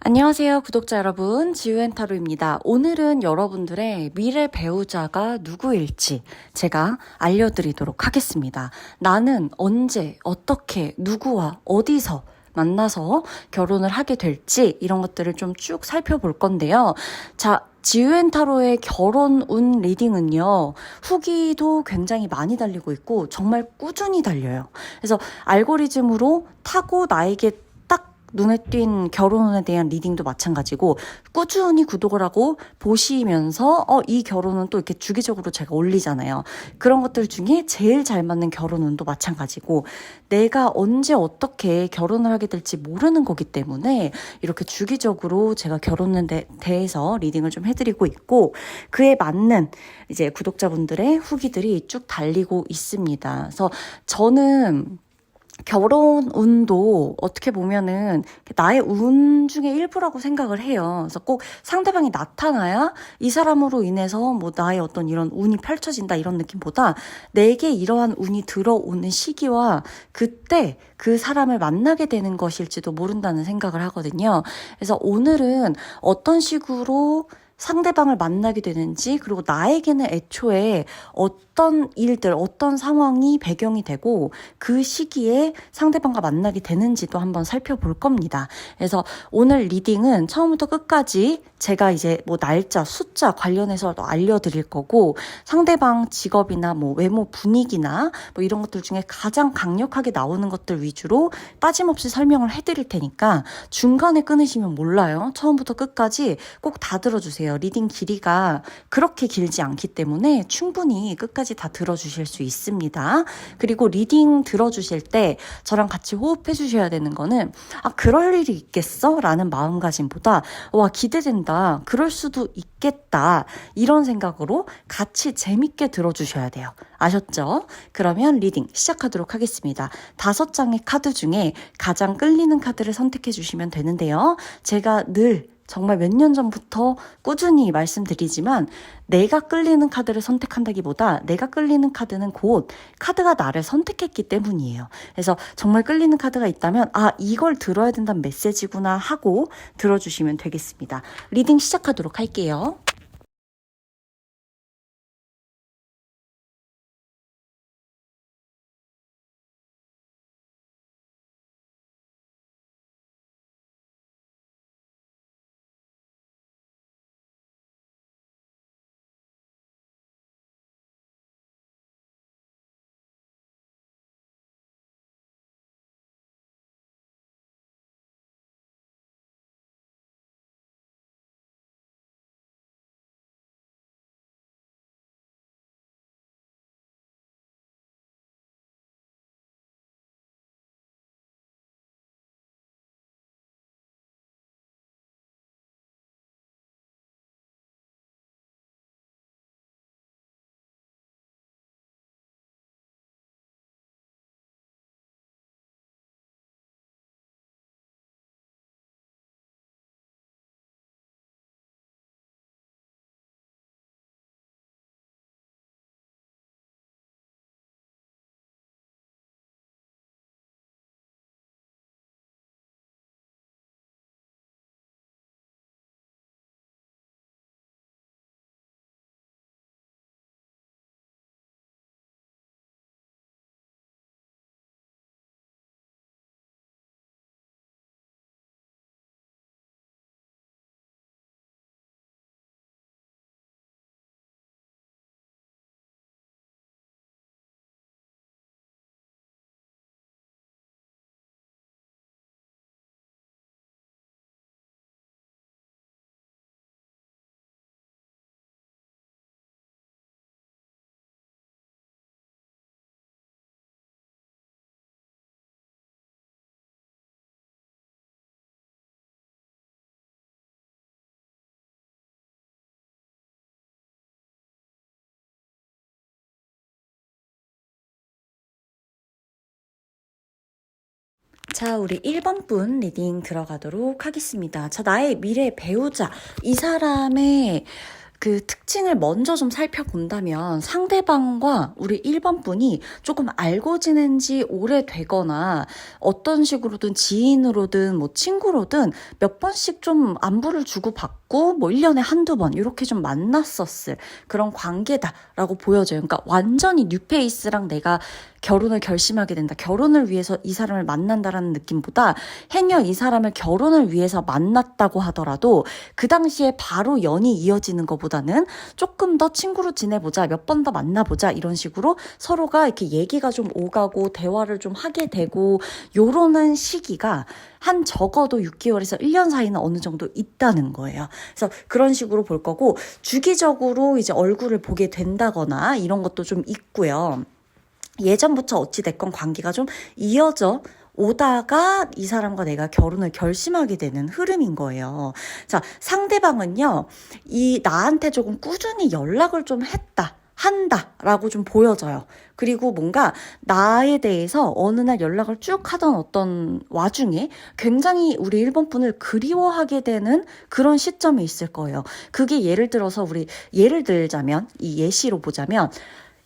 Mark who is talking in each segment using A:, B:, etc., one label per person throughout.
A: 안녕하세요, 구독자 여러분. 지우앤타로입니다. 오늘은 여러분들의 미래 배우자가 누구일지 제가 알려드리도록 하겠습니다. 나는 언제, 어떻게, 누구와 어디서 만나서 결혼을 하게 될지 이런 것들을 좀 쭉 살펴볼 건데요. 자, 지우앤타로의 결혼 운 리딩은요, 후기도 굉장히 많이 달리고 있고 정말 꾸준히 달려요. 그래서 알고리즘으로 타고 나에게 눈에 띈 결혼에 대한 리딩도 마찬가지고 꾸준히 구독을 하고 보시면서 이 결혼은 또 이렇게 주기적으로 제가 올리잖아요. 그런 것들 중에 제일 잘 맞는 결혼운도 마찬가지고 내가 언제 어떻게 결혼을 하게 될지 모르는 거기 때문에 이렇게 주기적으로 제가 결혼에 대해서 리딩을 좀 해드리고 있고 그에 맞는 이제 구독자분들의 후기들이 쭉 달리고 있습니다. 그래서 저는 결혼 운도 어떻게 보면은 나의 운 중에 일부라고 생각을 해요. 그래서 꼭 상대방이 나타나야 이 사람으로 인해서 뭐 나의 어떤 이런 운이 펼쳐진다 이런 느낌보다 내게 이러한 운이 들어오는 시기와 그때 그 사람을 만나게 되는 것일지도 모른다는 생각을 하거든요. 그래서 오늘은 어떤 식으로 상대방을 만나게 되는지 그리고 나에게는 애초에 어떤 일들, 어떤 상황이 배경이 되고 그 시기에 상대방과 만나게 되는지도 한번 살펴볼 겁니다. 그래서 오늘 리딩은 처음부터 끝까지 제가 이제 뭐 날짜, 숫자 관련해서도 알려드릴 거고 상대방 직업이나 뭐 외모 분위기나 뭐 이런 것들 중에 가장 강력하게 나오는 것들 위주로 빠짐없이 설명을 해드릴 테니까 중간에 끊으시면 몰라요. 처음부터 끝까지 꼭 다 들어주세요. 리딩 길이가 그렇게 길지 않기 때문에 충분히 끝까지 다 들어주실 수 있습니다. 그리고 리딩 들어주실 때 저랑 같이 호흡해 주셔야 되는 거는 그럴 일이 있겠어? 라는 마음가짐보다 와 기대된다. 그럴 수도 있겠다. 이런 생각으로 같이 재밌게 들어주셔야 돼요. 아셨죠? 그러면 리딩 시작하도록 하겠습니다. 5장의 카드 중에 가장 끌리는 카드를 선택해 주시면 되는데요. 제가 늘 정말 몇 년 전부터 꾸준히 말씀드리지만 내가 끌리는 카드를 선택한다기보다 내가 끌리는 카드는 곧 카드가 나를 선택했기 때문이에요. 그래서 정말 끌리는 카드가 있다면 이걸 들어야 된다는 메시지구나 하고 들어주시면 되겠습니다. 리딩 시작하도록 할게요. 자, 우리 1번 분 리딩 들어가도록 하겠습니다. 자, 나의 미래 배우자. 이 사람의 그 특징을 먼저 좀 살펴본다면 상대방과 우리 1번 분이 조금 알고 지낸 지 오래되거나 어떤 식으로든 지인으로든 뭐 친구로든 몇 번씩 좀 안부를 주고받고 뭐 1년에 한두 번 이렇게 좀 만났었을 그런 관계다라고 보여져요. 그러니까 완전히 뉴페이스랑 내가 결혼을 결심하게 된다. 결혼을 위해서 이 사람을 만난다라는 느낌보다 행여 이 사람을 결혼을 위해서 만났다고 하더라도 그 당시에 바로 연이 이어지는 것보다는 조금 더 친구로 지내보자, 몇 번 더 만나보자 이런 식으로 서로가 이렇게 얘기가 좀 오가고 대화를 좀 하게 되고 요러는 시기가 한 적어도 6개월에서 1년 사이는 어느 정도 있다는 거예요. 그래서 그런 식으로 볼 거고 주기적으로 이제 얼굴을 보게 된다거나 이런 것도 좀 있고요. 예전부터 어찌됐건 관계가 좀 이어져 오다가 이 사람과 내가 결혼을 결심하게 되는 흐름인 거예요. 자, 상대방은요, 나한테 조금 꾸준히 연락을 좀 한다라고 좀 보여져요. 그리고 뭔가 나에 대해서 어느 날 연락을 쭉 하던 어떤 와중에 굉장히 우리 1번 분을 그리워하게 되는 그런 시점이 있을 거예요. 그게 예를 들자면, 이 예시로 보자면,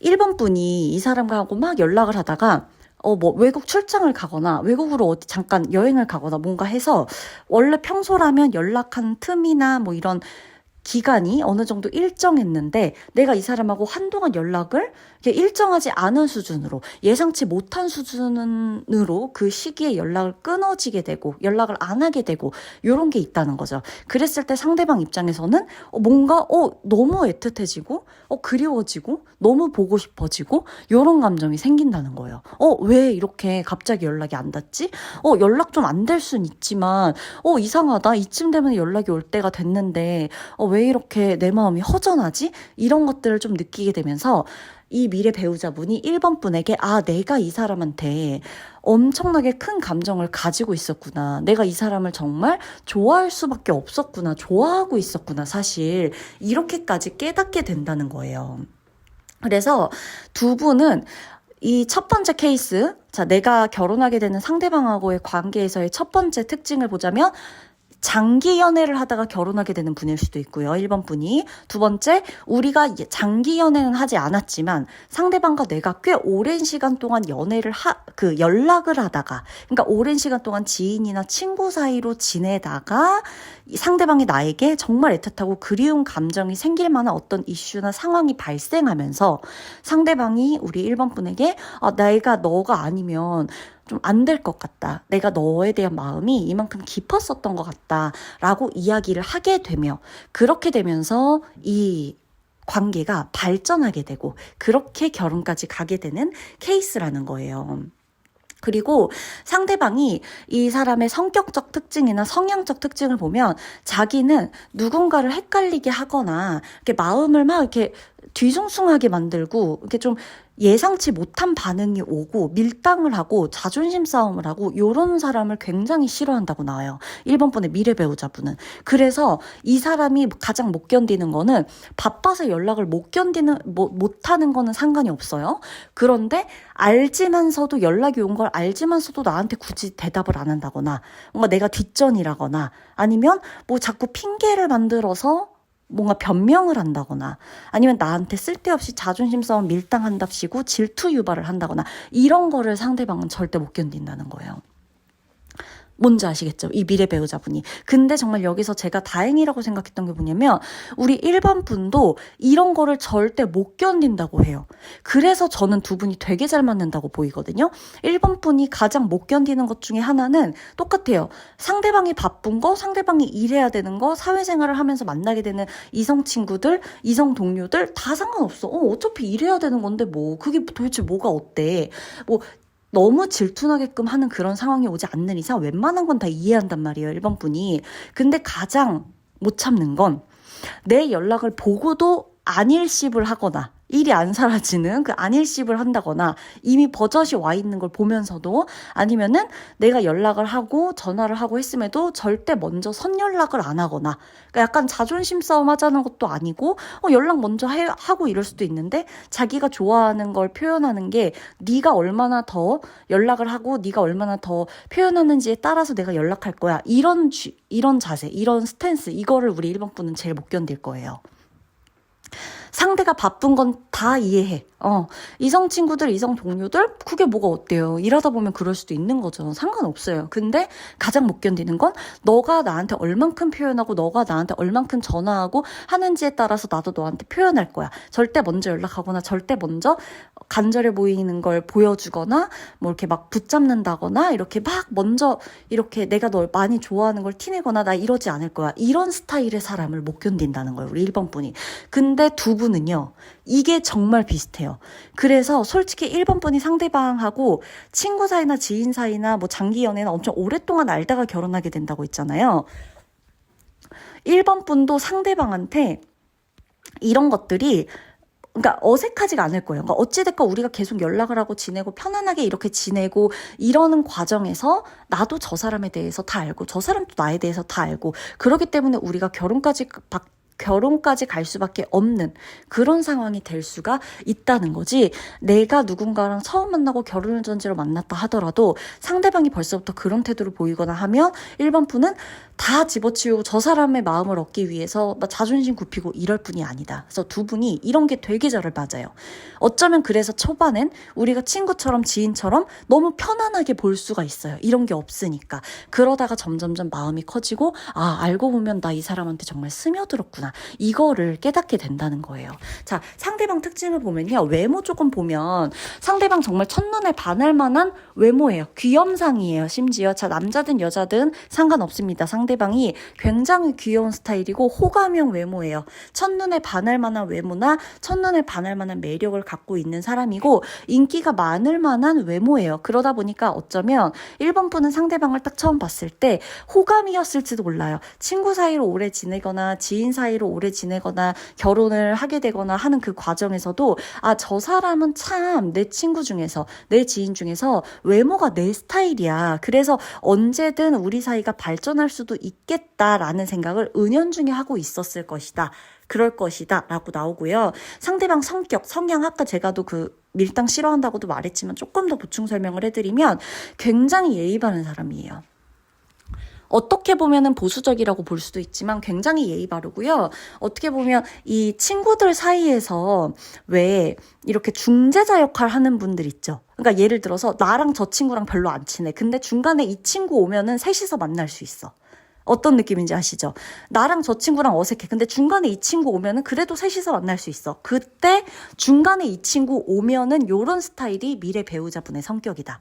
A: 1번 분이 이 사람하고 막 연락을 하다가 뭐 외국 출장을 가거나 외국으로 어디 잠깐 여행을 가거나 뭔가 해서 원래 평소라면 연락한 틈이나 뭐 이런 기간이 어느 정도 일정했는데 내가 이 사람하고 한동안 연락을 일정하지 않은 수준으로 예상치 못한 수준으로 그 시기에 연락을 끊어지게 되고 연락을 안 하게 되고 이런 게 있다는 거죠. 그랬을 때 상대방 입장에서는 뭔가 너무 애틋해지고 그리워지고 너무 보고 싶어지고 이런 감정이 생긴다는 거예요. 왜 이렇게 갑자기 연락이 안 닿지? 연락 좀 안 될 순 있지만 이상하다. 이쯤 되면 연락이 올 때가 됐는데 왜 이렇게 내 마음이 허전하지? 이런 것들을 좀 느끼게 되면서 이 미래 배우자분이 1번 분에게 내가 이 사람한테 엄청나게 큰 감정을 가지고 있었구나. 내가 이 사람을 정말 좋아할 수밖에 없었구나. 좋아하고 있었구나. 사실 이렇게까지 깨닫게 된다는 거예요. 그래서 두 분은 이 첫 번째 케이스, 자, 내가 결혼하게 되는 상대방하고의 관계에서의 첫 번째 특징을 보자면 장기 연애를 하다가 결혼하게 되는 분일 수도 있고요. 1번 분이. 두 번째, 우리가 장기 연애는 하지 않았지만 상대방과 내가 꽤 오랜 시간 동안 연락을 하다가, 그러니까 오랜 시간 동안 지인이나 친구 사이로 지내다가 상대방이 나에게 정말 애틋하고 그리운 감정이 생길 만한 어떤 이슈나 상황이 발생하면서 상대방이 우리 1번 분에게 내가 너가 아니면 좀 안 될 것 같다. 내가 너에 대한 마음이 이만큼 깊었었던 것 같다. 라고 이야기를 하게 되며 그렇게 되면서 이 관계가 발전하게 되고 그렇게 결혼까지 가게 되는 케이스라는 거예요. 그리고 상대방이 이 사람의 성격적 특징이나 성향적 특징을 보면 자기는 누군가를 헷갈리게 하거나 이렇게 마음을 막 이렇게 뒤숭숭하게 만들고 이렇게 좀 예상치 못한 반응이 오고 밀당을 하고 자존심 싸움을 하고 요런 사람을 굉장히 싫어한다고 나와요. 1번 분의 미래 배우자분은. 그래서 이 사람이 가장 못 견디는 거는 바빠서 연락을 못하는 거는 상관이 없어요. 그런데 알지만서도 연락이 온 걸 알지만서도 나한테 굳이 대답을 안 한다거나 뭔가 내가 뒷전이라거나 아니면 뭐 자꾸 핑계를 만들어서 뭔가 변명을 한다거나 아니면 나한테 쓸데없이 자존심 싸움 밀당한답시고 질투 유발을 한다거나 이런 거를 상대방은 절대 못 견딘다는 거예요. 뭔지 아시겠죠? 이 미래 배우자분이. 근데 정말 여기서 제가 다행이라고 생각했던 게 뭐냐면 우리 1번 분도 이런 거를 절대 못 견딘다고 해요. 그래서 저는 두 분이 되게 잘 맞는다고 보이거든요. 1번 분이 가장 못 견디는 것 중에 하나는 똑같아요. 상대방이 바쁜 거, 상대방이 일해야 되는 거, 사회생활을 하면서 만나게 되는 이성 친구들, 이성 동료들 다 상관없어. 어차피 일해야 되는 건데 뭐 그게 도대체 뭐가 어때? 뭐 너무 질투나게끔 하는 그런 상황이 오지 않는 이상 웬만한 건 다 이해한단 말이에요. 1번 분이. 근데 가장 못 참는 건 내 연락을 보고도 안일십을 하거나 일이 안 사라지는 그 안일십을 한다거나 이미 버젓이 와 있는 걸 보면서도 아니면은 내가 연락을 하고 전화를 하고 했음에도 절대 먼저 선연락을 안 하거나 그러니까 약간 자존심 싸움 하자는 것도 아니고 연락 먼저 하고 이럴 수도 있는데 자기가 좋아하는 걸 표현하는 게 네가 얼마나 더 연락을 하고 네가 얼마나 더 표현하는지에 따라서 내가 연락할 거야. 이런 자세, 이런 스탠스 이거를 우리 1번 분은 제일 못 견딜 거예요. 상대가 바쁜 건 다 이해해. 이성 친구들, 이성 동료들, 그게 뭐가 어때요? 일하다 보면 그럴 수도 있는 거죠. 상관없어요. 근데 가장 못 견디는 건 너가 나한테 얼만큼 표현하고 너가 나한테 얼만큼 전화하고 하는지에 따라서 나도 너한테 표현할 거야. 절대 먼저 연락하거나 절대 먼저 간절해 보이는 걸 보여주거나 뭐 이렇게 막 붙잡는다거나 이렇게 막 먼저 이렇게 내가 널 많이 좋아하는 걸 티내거나 나 이러지 않을 거야. 이런 스타일의 사람을 못 견딘다는 거예요. 우리 1번 분이. 근데 두 분은요. 이게 정말 비슷해요. 그래서 솔직히 1번 분이 상대방하고 친구 사이나 지인 사이나 뭐 장기 연애나 엄청 오랫동안 알다가 결혼하게 된다고 했잖아요. 1번 분도 상대방한테 이런 것들이 그러니까 어색하지가 않을 거예요. 그러니까 어찌됐건 우리가 계속 연락을 하고 지내고 편안하게 이렇게 지내고 이러는 과정에서 나도 저 사람에 대해서 다 알고 저 사람도 나에 대해서 다 알고 그렇기 때문에 우리가 결혼까지 갈 수밖에 없는 그런 상황이 될 수가 있다는 거지. 내가 누군가랑 처음 만나고 결혼을 전제로 만났다 하더라도 상대방이 벌써부터 그런 태도를 보이거나 하면 1번 분은 다 집어치우고 저 사람의 마음을 얻기 위해서 막 자존심 굽히고 이럴 뿐이 아니다. 그래서 두 분이 이런 게 되게 잘 맞아요. 어쩌면 그래서 초반엔 우리가 친구처럼 지인처럼 너무 편안하게 볼 수가 있어요. 이런 게 없으니까. 그러다가 점점점 마음이 커지고 알고 보면 나 이 사람한테 정말 스며들었구나. 이거를 깨닫게 된다는 거예요. 자, 상대방 특징을 보면요. 외모 조금 보면 상대방 정말 첫눈에 반할 만한 외모예요. 귀염상이에요. 심지어 남자든 여자든 상관없습니다. 상대방이 굉장히 귀여운 스타일이고 호감형 외모예요. 첫눈에 반할 만한 외모나 첫눈에 반할 만한 매력을 갖고 있는 사람이고 인기가 많을 만한 외모예요. 그러다 보니까 어쩌면 1번 분은 상대방을 딱 처음 봤을 때 호감이었을지도 몰라요. 친구 사이로 오래 지내거나 지인 사이로 오래 지내거나 결혼을 하게 되거나 하는 그 과정에서도 저 사람은 참 내 친구 중에서 내 지인 중에서 외모가 내 스타일이야. 그래서 언제든 우리 사이가 발전할 수도 있겠다라는 생각을 은연중에 하고 있었을 것이다. 그럴 것이다 라고 나오고요. 상대방 성향 아까 제가도 그 밀당 싫어한다고도 말했지만 조금 더 보충 설명을 해드리면 굉장히 예의 바른 사람이에요. 어떻게 보면은 보수적이라고 볼 수도 있지만 굉장히 예의 바르고요. 어떻게 보면 이 친구들 사이에서 왜 이렇게 중재자 역할 하는 분들 있죠. 그러니까 예를 들어서 나랑 저 친구랑 별로 안 친해. 근데 중간에 이 친구 오면은 셋이서 만날 수 있어. 어떤 느낌인지 아시죠? 나랑 저 친구랑 어색해. 근데 중간에 이 친구 오면은 그래도 셋이서 만날 수 있어. 그때 중간에 이 친구 오면은 요런 스타일이 미래 배우자분의 성격이다.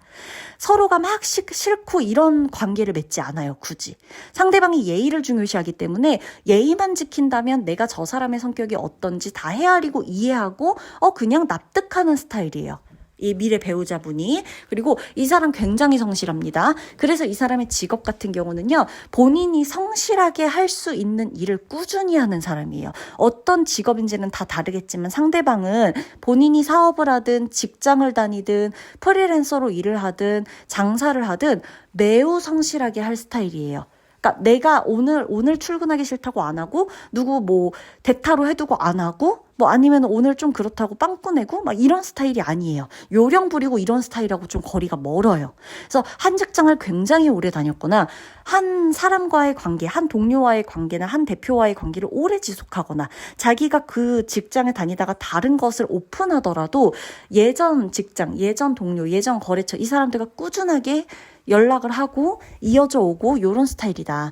A: 서로가 막 싫고 이런 관계를 맺지 않아요. 굳이. 상대방이 예의를 중요시하기 때문에 예의만 지킨다면 내가 저 사람의 성격이 어떤지 다 헤아리고 이해하고 그냥 납득하는 스타일이에요. 이 미래 배우자분이. 그리고 이 사람 굉장히 성실합니다. 그래서 이 사람의 직업 같은 경우는요. 본인이 성실하게 할 수 있는 일을 꾸준히 하는 사람이에요. 어떤 직업인지는 다 다르겠지만 상대방은 본인이 사업을 하든 직장을 다니든 프리랜서로 일을 하든 장사를 하든 매우 성실하게 할 스타일이에요. 그러니까 내가 오늘 출근하기 싫다고 안 하고 누구 뭐 대타로 해두고 안 하고 뭐 아니면 오늘 좀 그렇다고 빵꾸 내고 막 이런 스타일이 아니에요. 요령 부리고 이런 스타일하고 좀 거리가 멀어요. 그래서 한 직장을 굉장히 오래 다녔거나 한 사람과의 관계, 한 동료와의 관계나 한 대표와의 관계를 오래 지속하거나 자기가 그 직장에 다니다가 다른 것을 오픈하더라도 예전 직장, 예전 동료, 예전 거래처 이 사람들과 꾸준하게 연락을 하고 이어져 오고 요런 스타일이다.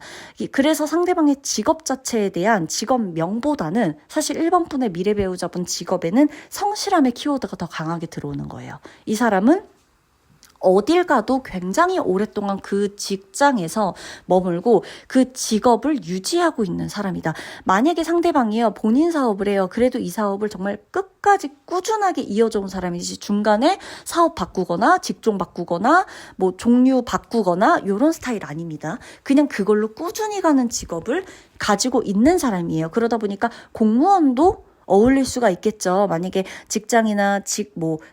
A: 그래서 상대방의 직업 자체에 대한 직업명보다는 사실 1번 분의 미래 배우자분 직업에는 성실함의 키워드가 더 강하게 들어오는 거예요. 이 사람은 어딜 가도 굉장히 오랫동안 그 직장에서 머물고 그 직업을 유지하고 있는 사람이다. 만약에 상대방이요 본인 사업을 해요. 그래도 이 사업을 정말 끝까지 꾸준하게 이어져 온 사람이지 중간에 사업 바꾸거나 직종 바꾸거나 뭐 종류 바꾸거나 이런 스타일 아닙니다. 그냥 그걸로 꾸준히 가는 직업을 가지고 있는 사람이에요. 그러다 보니까 공무원도 어울릴 수가 있겠죠. 만약에 직장이나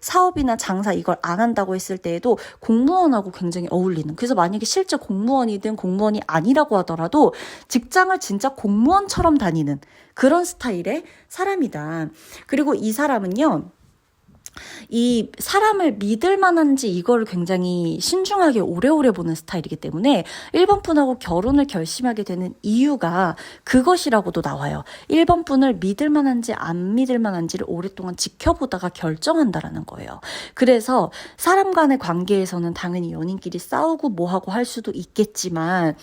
A: 사업이나 장사 이걸 안 한다고 했을 때에도 공무원하고 굉장히 어울리는. 그래서 만약에 실제 공무원이든 공무원이 아니라고 하더라도 직장을 진짜 공무원처럼 다니는 그런 스타일의 사람이다. 그리고 이 사람은요. 이 사람을 믿을 만한지 이거를 굉장히 신중하게 오래오래 보는 스타일이기 때문에 1번 분하고 결혼을 결심하게 되는 이유가 그것이라고도 나와요. 1번 분을 믿을 만한지 안 믿을 만한지를 오랫동안 지켜보다가 결정한다라는 거예요. 그래서 사람 간의 관계에서는 당연히 연인끼리 싸우고 뭐하고 할 수도 있겠지만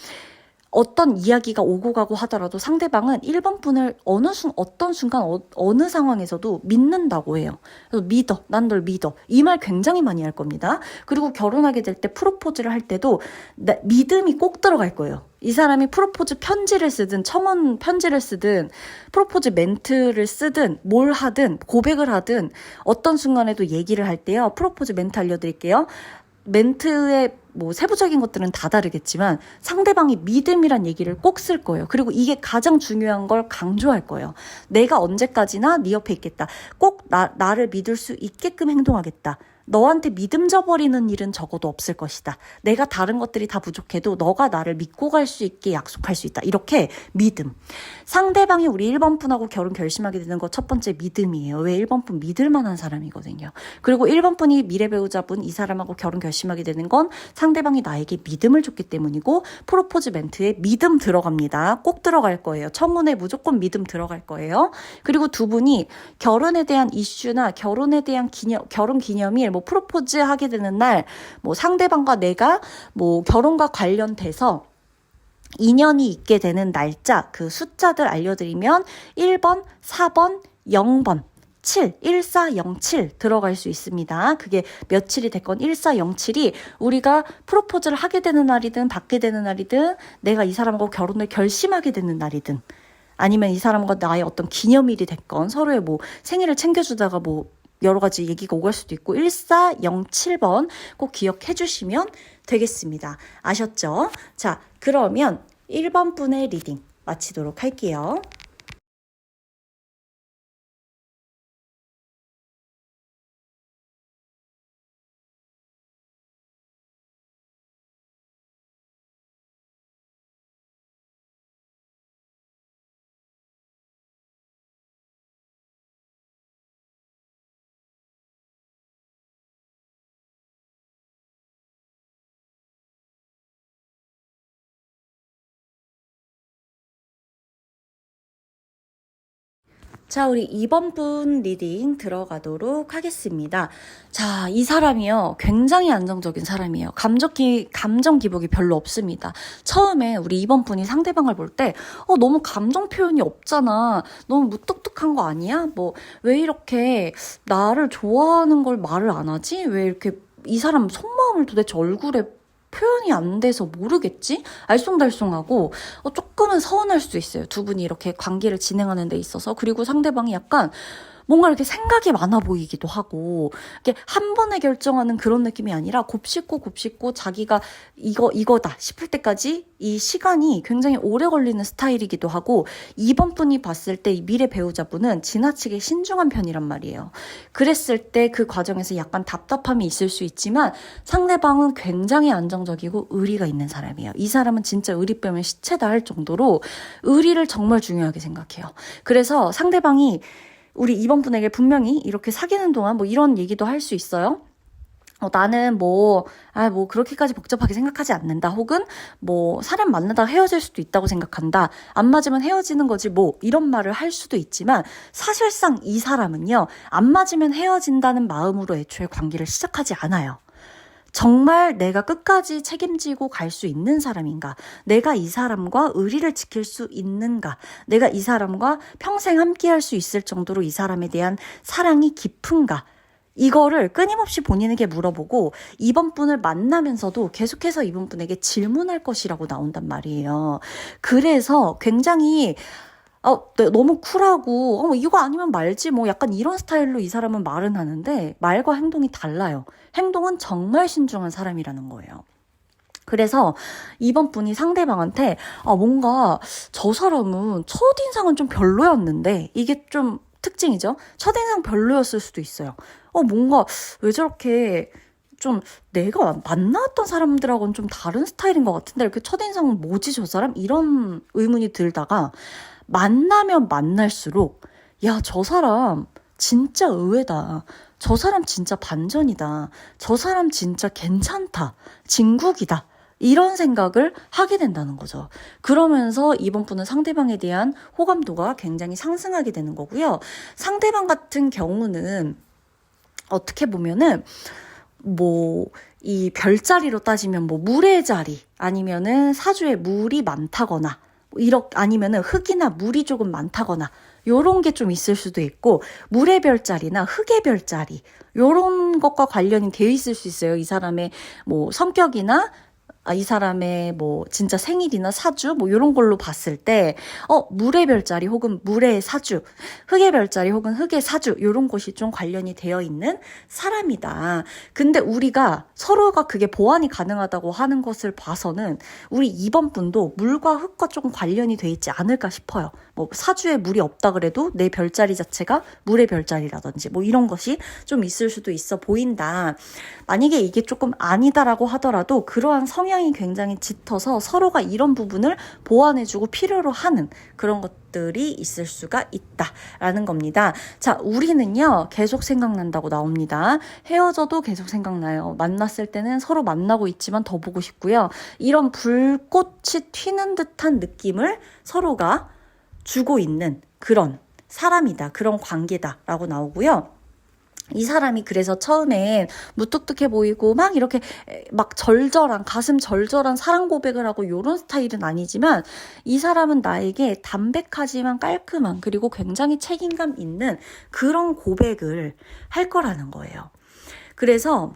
A: 어떤 이야기가 오고 가고 하더라도 상대방은 1번 분을 어떤 순간, 어느 상황에서도 믿는다고 해요. 그래서 믿어. 난 널 믿어. 이 말 굉장히 많이 할 겁니다. 그리고 결혼하게 될 때 프로포즈를 할 때도 믿음이 꼭 들어갈 거예요. 이 사람이 프로포즈 편지를 쓰든 청혼 편지를 쓰든 프로포즈 멘트를 쓰든 뭘 하든 고백을 하든 어떤 순간에도 얘기를 할 때요. 프로포즈 멘트 알려드릴게요. 멘트의 뭐 세부적인 것들은 다 다르겠지만 상대방이 믿음이란 얘기를 꼭 쓸 거예요. 그리고 이게 가장 중요한 걸 강조할 거예요. 내가 언제까지나 네 옆에 있겠다. 꼭 나를 믿을 수 있게끔 행동하겠다. 너한테 믿음 져버리는 일은 적어도 없을 것이다. 내가 다른 것들이 다 부족해도 너가 나를 믿고 갈 수 있게 약속할 수 있다. 이렇게 믿음. 상대방이 우리 1번 분하고 결혼 결심하게 되는 거 첫 번째 믿음이에요. 왜 1번 분 믿을 만한 사람이거든요. 그리고 1번 분이 미래 배우자분 이 사람하고 결혼 결심하게 되는 건 상대방이 나에게 믿음을 줬기 때문이고 프로포즈 멘트에 믿음 들어갑니다. 꼭 들어갈 거예요. 청혼에 무조건 믿음 들어갈 거예요. 그리고 두 분이 결혼에 대한 이슈나 결혼에 대한 결혼 기념일 뭐 프로포즈 하게 되는 날 뭐 상대방과 내가 뭐 결혼과 관련돼서 인연이 있게 되는 날짜 그 숫자들 알려드리면 1번, 4번, 0번 1407 들어갈 수 있습니다. 그게 며칠이 됐건 1407이 우리가 프로포즈를 하게 되는 날이든 받게 되는 날이든 내가 이 사람하고 결혼을 결심하게 되는 날이든 아니면 이 사람과 나의 어떤 기념일이 됐건 서로의 뭐 생일을 챙겨주다가 뭐 여러 가지 얘기가 오갈 수도 있고 1407번 꼭 기억해 주시면 되겠습니다. 아셨죠? 자, 그러면 1번 분의 리딩 마치도록 할게요. 자, 우리 2번 분 리딩 들어가도록 하겠습니다. 자, 이 사람이요. 굉장히 안정적인 사람이에요. 감정 기복이 별로 없습니다. 처음에 우리 2번 분이 상대방을 볼 때, 너무 감정 표현이 없잖아. 너무 무뚝뚝한 거 아니야? 뭐, 왜 이렇게 나를 좋아하는 걸 말을 안 하지? 왜 이렇게 이 사람 속마음을 도대체 얼굴에 표현이 안 돼서 모르겠지? 알쏭달쏭하고 조금은 서운할 수도 있어요. 두 분이 이렇게 관계를 진행하는 데 있어서. 그리고 상대방이 약간 뭔가 이렇게 생각이 많아 보이기도 하고 이게 한 번에 결정하는 그런 느낌이 아니라 곱씹고 자기가 이거다 싶을 때까지 이 시간이 굉장히 오래 걸리는 스타일이기도 하고 2번 분이 봤을 때 이 미래 배우자분은 지나치게 신중한 편이란 말이에요. 그랬을 때 그 과정에서 약간 답답함이 있을 수 있지만 상대방은 굉장히 안정적이고 의리가 있는 사람이에요. 이 사람은 진짜 의리 빼면 시체다 할 정도로 의리를 정말 중요하게 생각해요. 그래서 상대방이 우리 2번 분에게 분명히 이렇게 사귀는 동안 뭐 이런 얘기도 할 수 있어요. 나는 뭐 그렇게까지 복잡하게 생각하지 않는다. 혹은 뭐 사람 만나다가 헤어질 수도 있다고 생각한다. 안 맞으면 헤어지는 거지 뭐 이런 말을 할 수도 있지만 사실상 이 사람은요. 안 맞으면 헤어진다는 마음으로 애초에 관계를 시작하지 않아요. 정말 내가 끝까지 책임지고 갈 수 있는 사람인가? 내가 이 사람과 의리를 지킬 수 있는가? 내가 이 사람과 평생 함께 할 수 있을 정도로 이 사람에 대한 사랑이 깊은가? 이거를 끊임없이 본인에게 물어보고 2번 분을 만나면서도 계속해서 2번 분에게 질문할 것이라고 나온단 말이에요. 그래서 굉장히 너무 쿨하고 이거 아니면 말지 뭐 약간 이런 스타일로 이 사람은 말은 하는데 말과 행동이 달라요. 행동은 정말 신중한 사람이라는 거예요. 그래서 2번 분이 상대방한테 뭔가 저 사람은 첫인상은 좀 별로였는데 이게 좀 특징이죠. 첫인상 별로였을 수도 있어요. 뭔가 왜 저렇게 좀 내가 만나왔던 사람들하고는 좀 다른 스타일인 것 같은데 이렇게 첫인상은 뭐지 저 사람? 이런 의문이 들다가 만나면 만날수록 야, 저 사람 진짜 의외다. 저 사람 진짜 반전이다. 저 사람 진짜 괜찮다. 진국이다. 이런 생각을 하게 된다는 거죠. 그러면서 이번 분은 상대방에 대한 호감도가 굉장히 상승하게 되는 거고요. 상대방 같은 경우는 어떻게 보면은 이 별자리로 따지면 물의 자리 아니면은 사주에 물이 많다거나 아니면은 흙이나 물이 조금 많다거나 요런 게 좀 있을 수도 있고, 물의 별자리나 흙의 별자리 요런 것과 관련이 되어 있을 수 있어요. 이 사람의 성격이나 이 사람의 진짜 생일이나 사주 요런 걸로 봤을 때 물의 별자리 혹은 물의 사주, 흙의 별자리 혹은 흙의 사주 요런 것이 좀 관련이 되어 있는 사람이다. 근데 우리가 서로가 그게 보완이 가능하다고 하는 것을 봐서는 우리 이번 분도 물과 흙과 조금 관련이 돼 있지 않을까 싶어요. 사주에 물이 없다 그래도 내 별자리 자체가 물의 별자리라든지 이런 것이 좀 있을 수도 있어 보인다. 만약에 이게 조금 아니다라고 하더라도 그러한 성향이 굉장히 짙어서 서로가 이런 부분을 보완해주고 필요로 하는 그런 것들이 있을 수가 있다라는 겁니다. 자, 우리는요 계속 생각난다고 나옵니다. 헤어져도 계속 생각나요. 만났을 때는 서로 만나고 있지만 더 보고 싶고요. 이런 불꽃이 튀는 듯한 느낌을 서로가 주고 있는 그런 사람이다. 그런 관계다라고 나오고요. 이 사람이 그래서 처음엔 무뚝뚝해 보이고 이렇게 가슴 절절한 사랑 고백을 하고 요런 스타일은 아니지만, 이 사람은 나에게 담백하지만 깔끔한, 그리고 굉장히 책임감 있는 그런 고백을 할 거라는 거예요. 그래서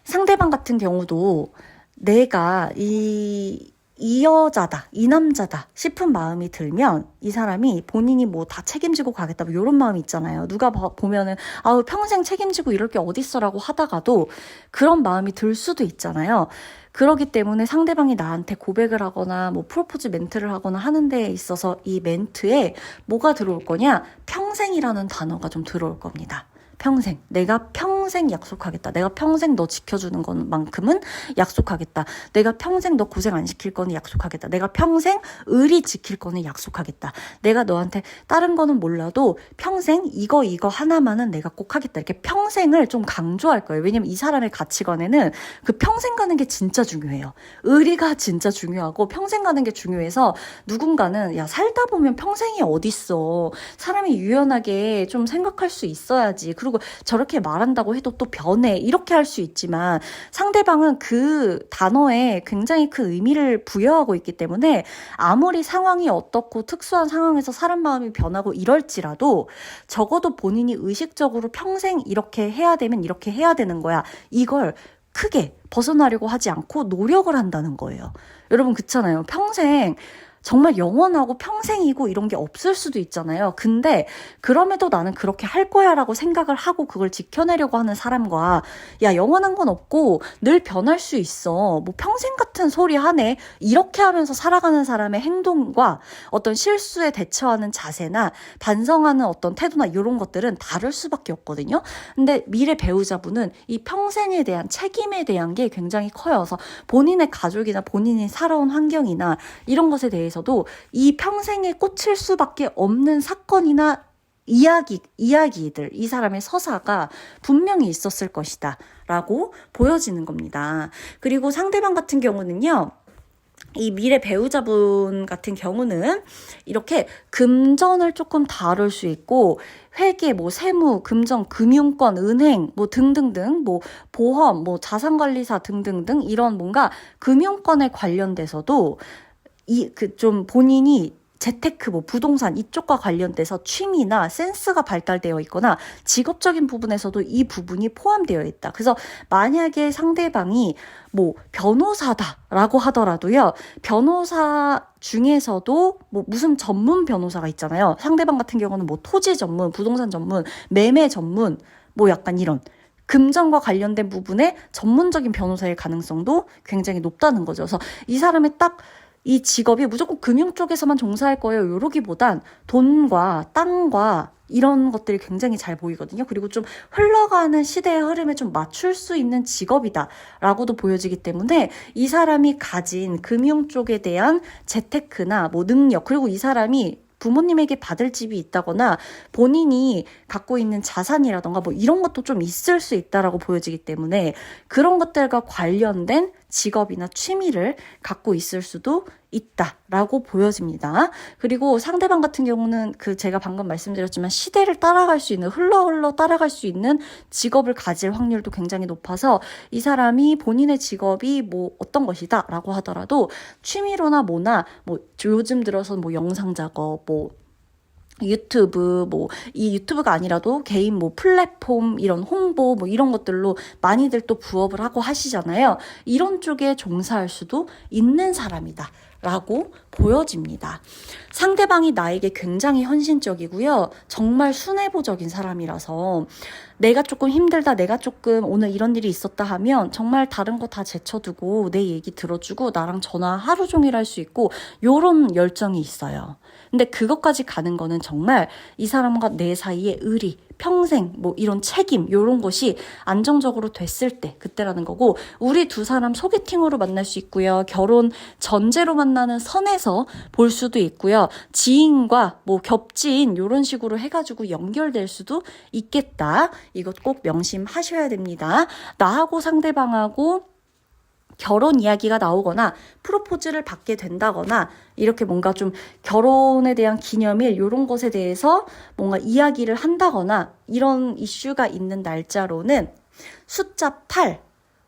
A: 상대방 같은 경우도 내가 이 여자다, 이 남자다 싶은 마음이 들면 이 사람이 본인이 다 책임지고 가겠다 이런 마음이 있잖아요. 누가 보면은 평생 책임지고 이럴 게 어딨어라고 하다가도 그런 마음이 들 수도 있잖아요. 그렇기 때문에 상대방이 나한테 고백을 하거나 프로포즈 멘트를 하거나 하는 데에 있어서 이 멘트에 뭐가 들어올 거냐? 평생이라는 단어가 좀 들어올 겁니다. 평생. 내가 평생 약속하겠다. 내가 평생 너 지켜주는 것만큼은 약속하겠다. 내가 평생 너 고생 안 시킬 거는 약속하겠다. 내가 평생 의리 지킬 거는 약속하겠다. 내가 너한테 다른 거는 몰라도 평생 이거 하나만은 내가 꼭 하겠다. 이렇게 평생을 좀 강조할 거예요. 왜냐면 이 사람의 가치관에는 그 평생 가는 게 진짜 중요해요. 의리가 진짜 중요하고 평생 가는 게 중요해서, 누군가는 살다 보면 평생이 어딨어. 사람이 유연하게 좀 생각할 수 있어야지. 그리고 저렇게 말한다고 해도 또 변해. 이렇게 할 수 있지만 상대방은 그 단어에 굉장히 큰 의미를 부여하고 있기 때문에 아무리 상황이 어떻고 특수한 상황에서 사람 마음이 변하고 이럴지라도 적어도 본인이 의식적으로 평생 이렇게 해야 되면 이렇게 해야 되는 거야. 이걸 크게 벗어나려고 하지 않고 노력을 한다는 거예요. 여러분 그렇잖아요. 평생 정말 영원하고 평생이고 이런 게 없을 수도 있잖아요. 근데 그럼에도 나는 그렇게 할 거야 라고 생각을 하고 그걸 지켜내려고 하는 사람과, 영원한 건 없고 늘 변할 수 있어. 평생 같은 소리 하네. 이렇게 하면서 살아가는 사람의 행동과 어떤 실수에 대처하는 자세나 반성하는 어떤 태도나 이런 것들은 다를 수밖에 없거든요. 근데 미래 배우자분은 이 평생에 대한 책임에 대한 게 굉장히 커여서 본인의 가족이나 본인이 살아온 환경이나 이런 것에 대해서도 이 평생에 꽂힐 수밖에 없는 사건이나 이야기들, 이 사람의 서사가 분명히 있었을 것이다 라고 보여지는 겁니다. 그리고 상대방 같은 경우는요, 이 미래 배우자분 같은 경우는 이렇게 금전을 조금 다룰 수 있고, 회계, 세무, 금전, 금융권, 은행, 등등등, 보험, 자산관리사 등등등 이런 뭔가 금융권에 관련돼서도 좀 본인이 재테크, 부동산 이쪽과 관련돼서 취미나 센스가 발달되어 있거나 직업적인 부분에서도 이 부분이 포함되어 있다. 그래서 만약에 상대방이 변호사다라고 하더라도요, 변호사 중에서도 무슨 전문 변호사가 있잖아요. 상대방 같은 경우는 토지 전문, 부동산 전문, 매매 전문, 약간 이런 금전과 관련된 부분에 전문적인 변호사일 가능성도 굉장히 높다는 거죠. 그래서 이 사람의 이 직업이 무조건 금융 쪽에서만 종사할 거예요. 이러기보단 돈과 땅과 이런 것들이 굉장히 잘 보이거든요. 그리고 좀 흘러가는 시대의 흐름에 좀 맞출 수 있는 직업이다라고도 보여지기 때문에 이 사람이 가진 금융 쪽에 대한 재테크나 능력, 그리고 이 사람이 부모님에게 받을 집이 있다거나 본인이 갖고 있는 자산이라던가 뭐 이런 것도 좀 있을 수 있다라고 보여지기 때문에 그런 것들과 관련된 직업이나 취미를 갖고 있을 수도 있다라고 보여집니다. 그리고 상대방 같은 경우는 제가 방금 말씀드렸지만 시대를 따라갈 수 있는 흘러 따라갈 수 있는 직업을 가질 확률도 굉장히 높아서 이 사람이 본인의 직업이 뭐 어떤 것이다 라고 하더라도 취미로나 뭐나 뭐 요즘 들어서 뭐 영상 작업 뭐 유튜브 이 유튜브가 아니라도 개인 뭐 플랫폼 이런 홍보 뭐 이런 것들로 많이들 또 부업을 하고 하시잖아요. 이런 쪽에 종사할 수도 있는 사람이다 라고 보여집니다. 상대방이 나에게 굉장히 헌신적이고요. 정말 순애보적인 사람이라서 내가 조금 힘들다, 내가 조금 오늘 이런 일이 있었다 하면 정말 다른 거 다 제쳐두고 내 얘기 들어주고 나랑 전화 하루 종일 할 수 있고 요런 열정이 있어요. 근데 그것까지 가는 거는 정말 이 사람과 내 사이의 의리, 평생 뭐 이런 책임 요런 것이 안정적으로 됐을 때 그때라는 거고 우리 두 사람 소개팅으로 만날 수 있고요. 결혼 전제로 만나는 선에서 볼 수도 있고요. 지인과 뭐 겹지인 요런 식으로 해가지고 연결될 수도 있겠다. 이것 꼭 명심하셔야 됩니다. 나하고 상대방하고 결혼 이야기가 나오거나 프로포즈를 받게 된다거나 이렇게 뭔가 좀 결혼에 대한 기념일 이런 것에 대해서 뭔가 이야기를 한다거나 이런 이슈가 있는 날짜로는 숫자 8,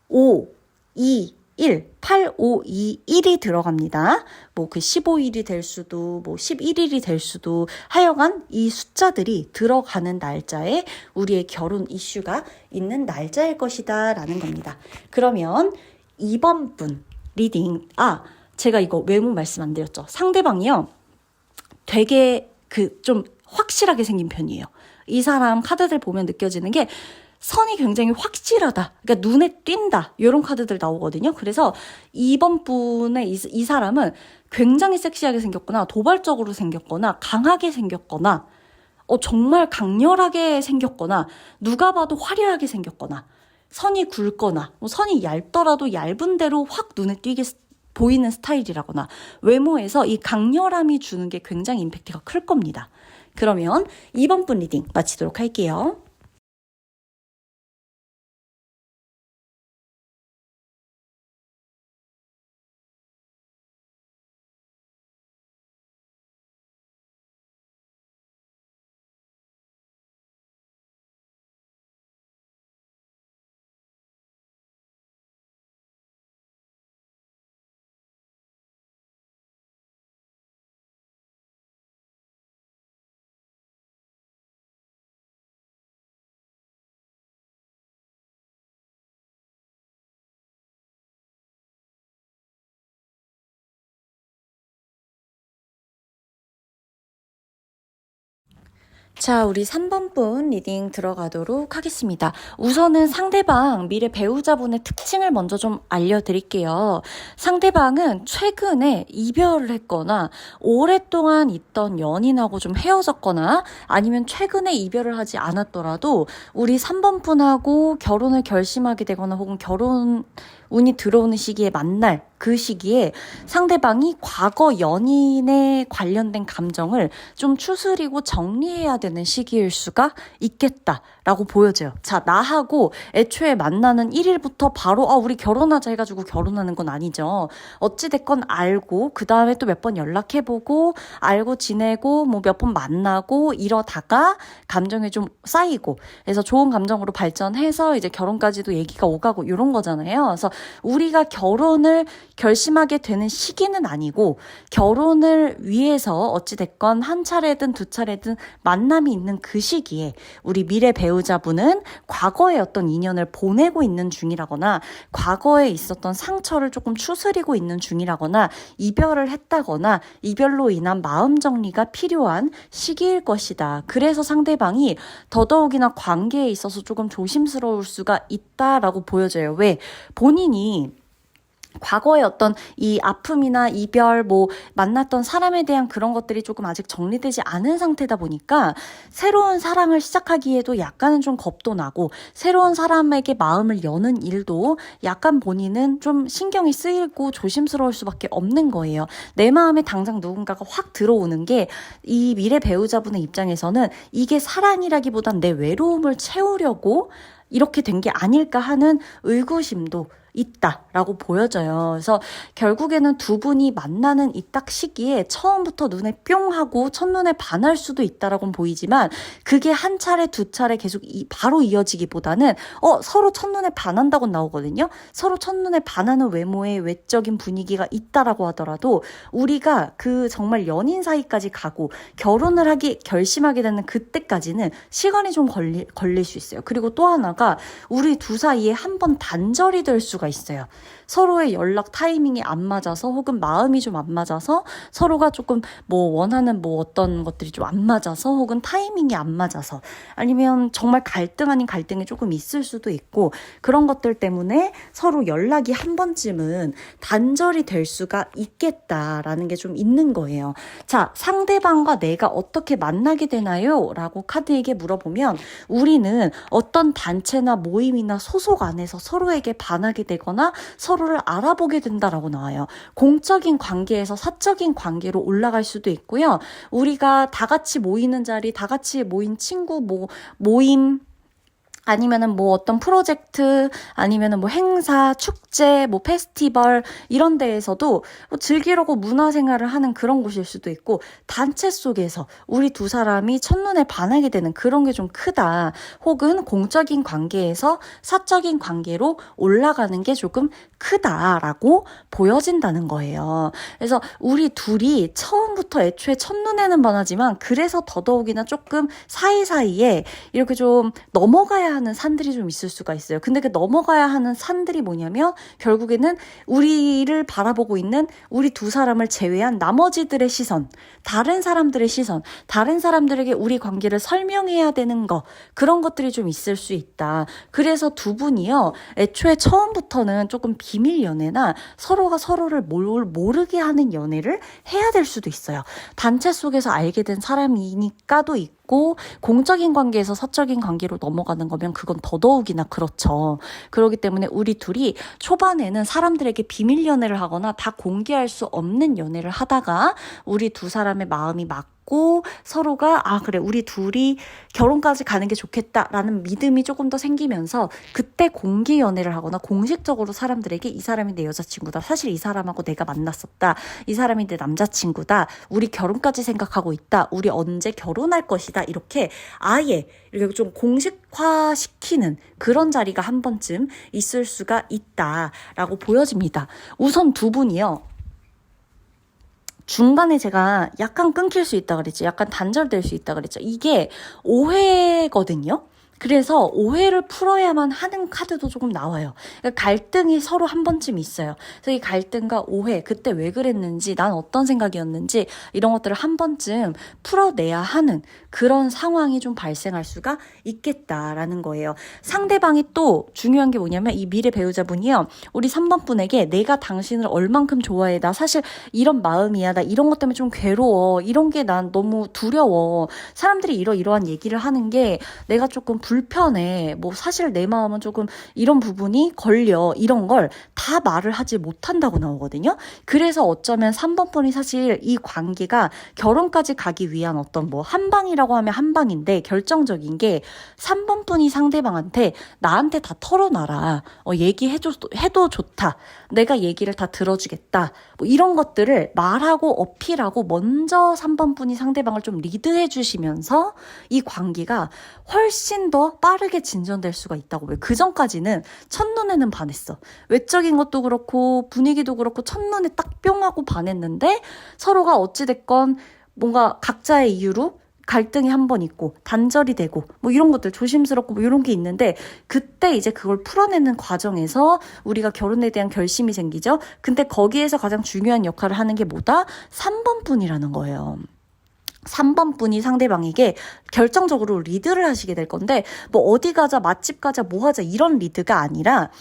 A: 5, 2, 1, 8, 5, 2, 1이 들어갑니다. 뭐 그 15일이 될 수도 뭐 11일이 될 수도 하여간 이 숫자들이 들어가는 날짜에 우리의 결혼 이슈가 있는 날짜일 것이다 라는 겁니다. 그러면 2번 분 리딩 제가 이거 외모 말씀 안 드렸죠. 상대방이요 되게 좀 확실하게 생긴 편이에요. 이 사람 카드들 보면 느껴지는 게 선이 굉장히 확실하다. 그러니까 눈에 띈다. 이런 카드들 나오거든요. 그래서 2번 분의 이 사람은 굉장히 섹시하게 생겼거나 도발적으로 생겼거나 강하게 생겼거나 정말 강렬하게 생겼거나 누가 봐도 화려하게 생겼거나 선이 굵거나 선이 얇더라도 얇은 대로 확 눈에 띄게 보이는 스타일이라거나 외모에서 이 강렬함이 주는 게 굉장히 임팩트가 클 겁니다. 그러면 2번 분 리딩 마치도록 할게요. 자, 우리 3번 분 리딩 들어가도록 하겠습니다. 우선은 상대방 미래 배우자분의 특징을 먼저 좀 알려드릴게요. 상대방은 최근에 이별을 했거나 오랫동안 있던 연인하고 좀 헤어졌거나 아니면 최근에 이별을 하지 않았더라도 우리 3번 분하고 결혼을 결심하게 되거나 혹은 결혼 운이 들어오는 시기에 만날 그 시기에 상대방이 과거 연인에 관련된 감정을 좀 추스리고 정리해야 되는 시기일 수가 있겠다라고 보여져요. 자, 나하고 애초에 만나는 1일부터 바로 우리 결혼하자 해가지고 결혼하는 건 아니죠. 어찌됐건 알고 그 다음에 또 몇 번 연락해보고 알고 지내고 뭐 몇 번 만나고 이러다가 감정이 좀 쌓이고 그래서 좋은 감정으로 발전해서 이제 결혼까지도 얘기가 오가고 이런 거잖아요. 그래서 우리가 결혼을 결심하게 되는 시기는 아니고 결혼을 위해서 어찌됐건 한 차례든 두 차례든 만남이 있는 그 시기에 우리 미래 배우자분은 과거의 어떤 인연을 보내고 있는 중이라거나 과거에 있었던 상처를 조금 추스리고 있는 중이라거나 이별을 했다거나 이별로 인한 마음 정리가 필요한 시기일 것이다. 그래서 상대방이 더더욱이나 관계에 있어서 조금 조심스러울 수가 있다라고 보여져요. 왜? 본인이 과거의 어떤 이 아픔이나 이별, 뭐 만났던 사람에 대한 그런 것들이 조금 아직 정리되지 않은 상태다 보니까 새로운 사랑을 시작하기에도 약간은 좀 겁도 나고 새로운 사람에게 마음을 여는 일도 약간 본인은 좀 신경이 쓰이고 조심스러울 수밖에 없는 거예요. 내 마음에 당장 누군가가 확 들어오는 게 이 미래 배우자분의 입장에서는 이게 사랑이라기보단 내 외로움을 채우려고 이렇게 된 게 아닐까 하는 의구심도 있다라고 보여져요. 그래서 결국에는 두 분이 만나는 이 딱 시기에 처음부터 눈에 뿅 하고 첫눈에 반할 수도 있다라고는 보이지만 그게 한 차례 두 차례 계속 바로 이어지기보다는 서로 첫눈에 반한다고 나오거든요. 서로 첫눈에 반하는 외모의 외적인 분위기가 있다라고 하더라도 우리가 그 정말 연인 사이까지 가고 결혼을 결심하게 되는 그때까지는 시간이 좀 걸릴 수 있어요. 그리고 또 하나가 우리 두 사이에 한 번 단절이 될 수가 있어요. 서로의 연락 타이밍이 안 맞아서 혹은 마음이 좀 안 맞아서 서로가 조금 뭐 원하는 뭐 어떤 것들이 좀 안 맞아서 혹은 타이밍이 안 맞아서 아니면 정말 갈등 아닌 갈등이 조금 있을 수도 있고 그런 것들 때문에 서로 연락이 한 번쯤은 단절이 될 수가 있겠다라는 게 좀 있는 거예요. 자, 상대방과 내가 어떻게 만나게 되나요? 라고 카드에게 물어보면 우리는 어떤 단체나 모임이나 소속 안에서 서로에게 반하게 되거나 서로를 알아보게 된다라고 나와요. 공적인 관계에서 사적인 관계로 올라갈 수도 있고요. 우리가 다 같이 모이는 자리, 다 같이 모인 친구, 모임, 아니면은 뭐 어떤 프로젝트, 아니면은 뭐 행사, 축제, 뭐 페스티벌 이런 데에서도 뭐 즐기려고 문화생활을 하는 그런 곳일 수도 있고 단체 속에서 우리 두 사람이 첫눈에 반하게 되는 그런 게 좀 크다. 혹은 공적인 관계에서 사적인 관계로 올라가는 게 조금 크다라고 보여진다는 거예요. 그래서 우리 둘이 처음부터 애초에 첫눈에는 반하지만 그래서 더더욱이나 조금 사이사이에 이렇게 좀 넘어가야 하는 산들이 좀 있을 수가 있어요. 근데 그 넘어가야 하는 산들이 뭐냐면 결국에는 우리를 바라보고 있는 우리 두 사람을 제외한 나머지들의 시선, 다른 사람들의 시선, 다른 사람들에게 우리 관계를 설명해야 되는 거 그런 것들이 좀 있을 수 있다. 그래서 두 분이요. 애초에 처음부터는 조금 비밀 연애나 서로가 서로를 모르게 하는 연애를 해야 될 수도 있어요. 단체 속에서 알게 된 사람이니까도 있고 공적인 관계에서 사적인 관계로 넘어가는 거면 그건 더더욱이나 그렇죠. 그렇기 때문에 우리 둘이 초반에는 사람들에게 비밀 연애를 하거나 다 공개할 수 없는 연애를 하다가 우리 두 사람의 마음이 맞고 서로가 그래 우리 둘이 결혼까지 가는 게 좋겠다라는 믿음이 조금 더 생기면서 그때 공개 연애를 하거나 공식적으로 사람들에게 이 사람이 내 여자친구다. 사실 이 사람하고 내가 만났었다. 이 사람이 내 남자친구다. 우리 결혼까지 생각하고 있다. 우리 언제 결혼할 것이다. 이렇게 아예 이렇게 좀 공식화시키는 그런 자리가 한 번쯤 있을 수가 있다라고 보여집니다. 우선 두 분이요. 중간에 제가 약간 끊길 수 있다 그랬죠. 약간 단절될 수 있다 그랬죠. 이게 오해거든요. 그래서 오해를 풀어야만 하는 카드도 조금 나와요. 그러니까 갈등이 서로 한 번쯤 있어요. 그래서 이 갈등과 오해, 그때 왜 그랬는지, 난 어떤 생각이었는지 이런 것들을 한 번쯤 풀어내야 하는 그런 상황이 좀 발생할 수가 있겠다라는 거예요. 상대방이 또 중요한 게 뭐냐면 이 미래 배우자분이요. 우리 3번 분에게 내가 당신을 얼만큼 좋아해. 나 사실 이런 마음이야. 나 이런 것 때문에 좀 괴로워. 이런 게 난 너무 두려워. 사람들이 이러한 얘기를 하는 게 내가 조금 불편해. 뭐 사실 내 마음은 조금 이런 부분이 걸려. 이런 걸 다 말을 하지 못한다고 나오거든요. 그래서 어쩌면 3번 분이 사실 이 관계가 결혼까지 가기 위한 어떤 뭐 한방이라고 하면 한방인데 결정적인 게 3번 분이 상대방한테 나한테 다 털어놔라. 해도 좋다. 내가 얘기를 다 들어주겠다. 뭐 이런 것들을 말하고 어필하고 먼저 3번 분이 상대방을 좀 리드해 주시면서 이 관계가 훨씬 더 빠르게 진전될 수가 있다고 봐요. 그 전까지는 첫눈에는 반했어. 외적인 것도 그렇고 분위기도 그렇고 첫눈에 딱 뿅 하고 반했는데 서로가 어찌됐건 뭔가 각자의 이유로 갈등이 한 번 있고 단절이 되고 뭐 이런 것들 조심스럽고 뭐 이런 게 있는데 그때 이제 그걸 풀어내는 과정에서 우리가 결혼에 대한 결심이 생기죠. 근데 거기에서 가장 중요한 역할을 하는 게 뭐다? 3번 분이라는 거예요. 3번 분이 상대방에게 결정적으로 리드를 하시게 될 건데 뭐 어디 가자 맛집 가자 뭐 하자 이런 리드가 아니라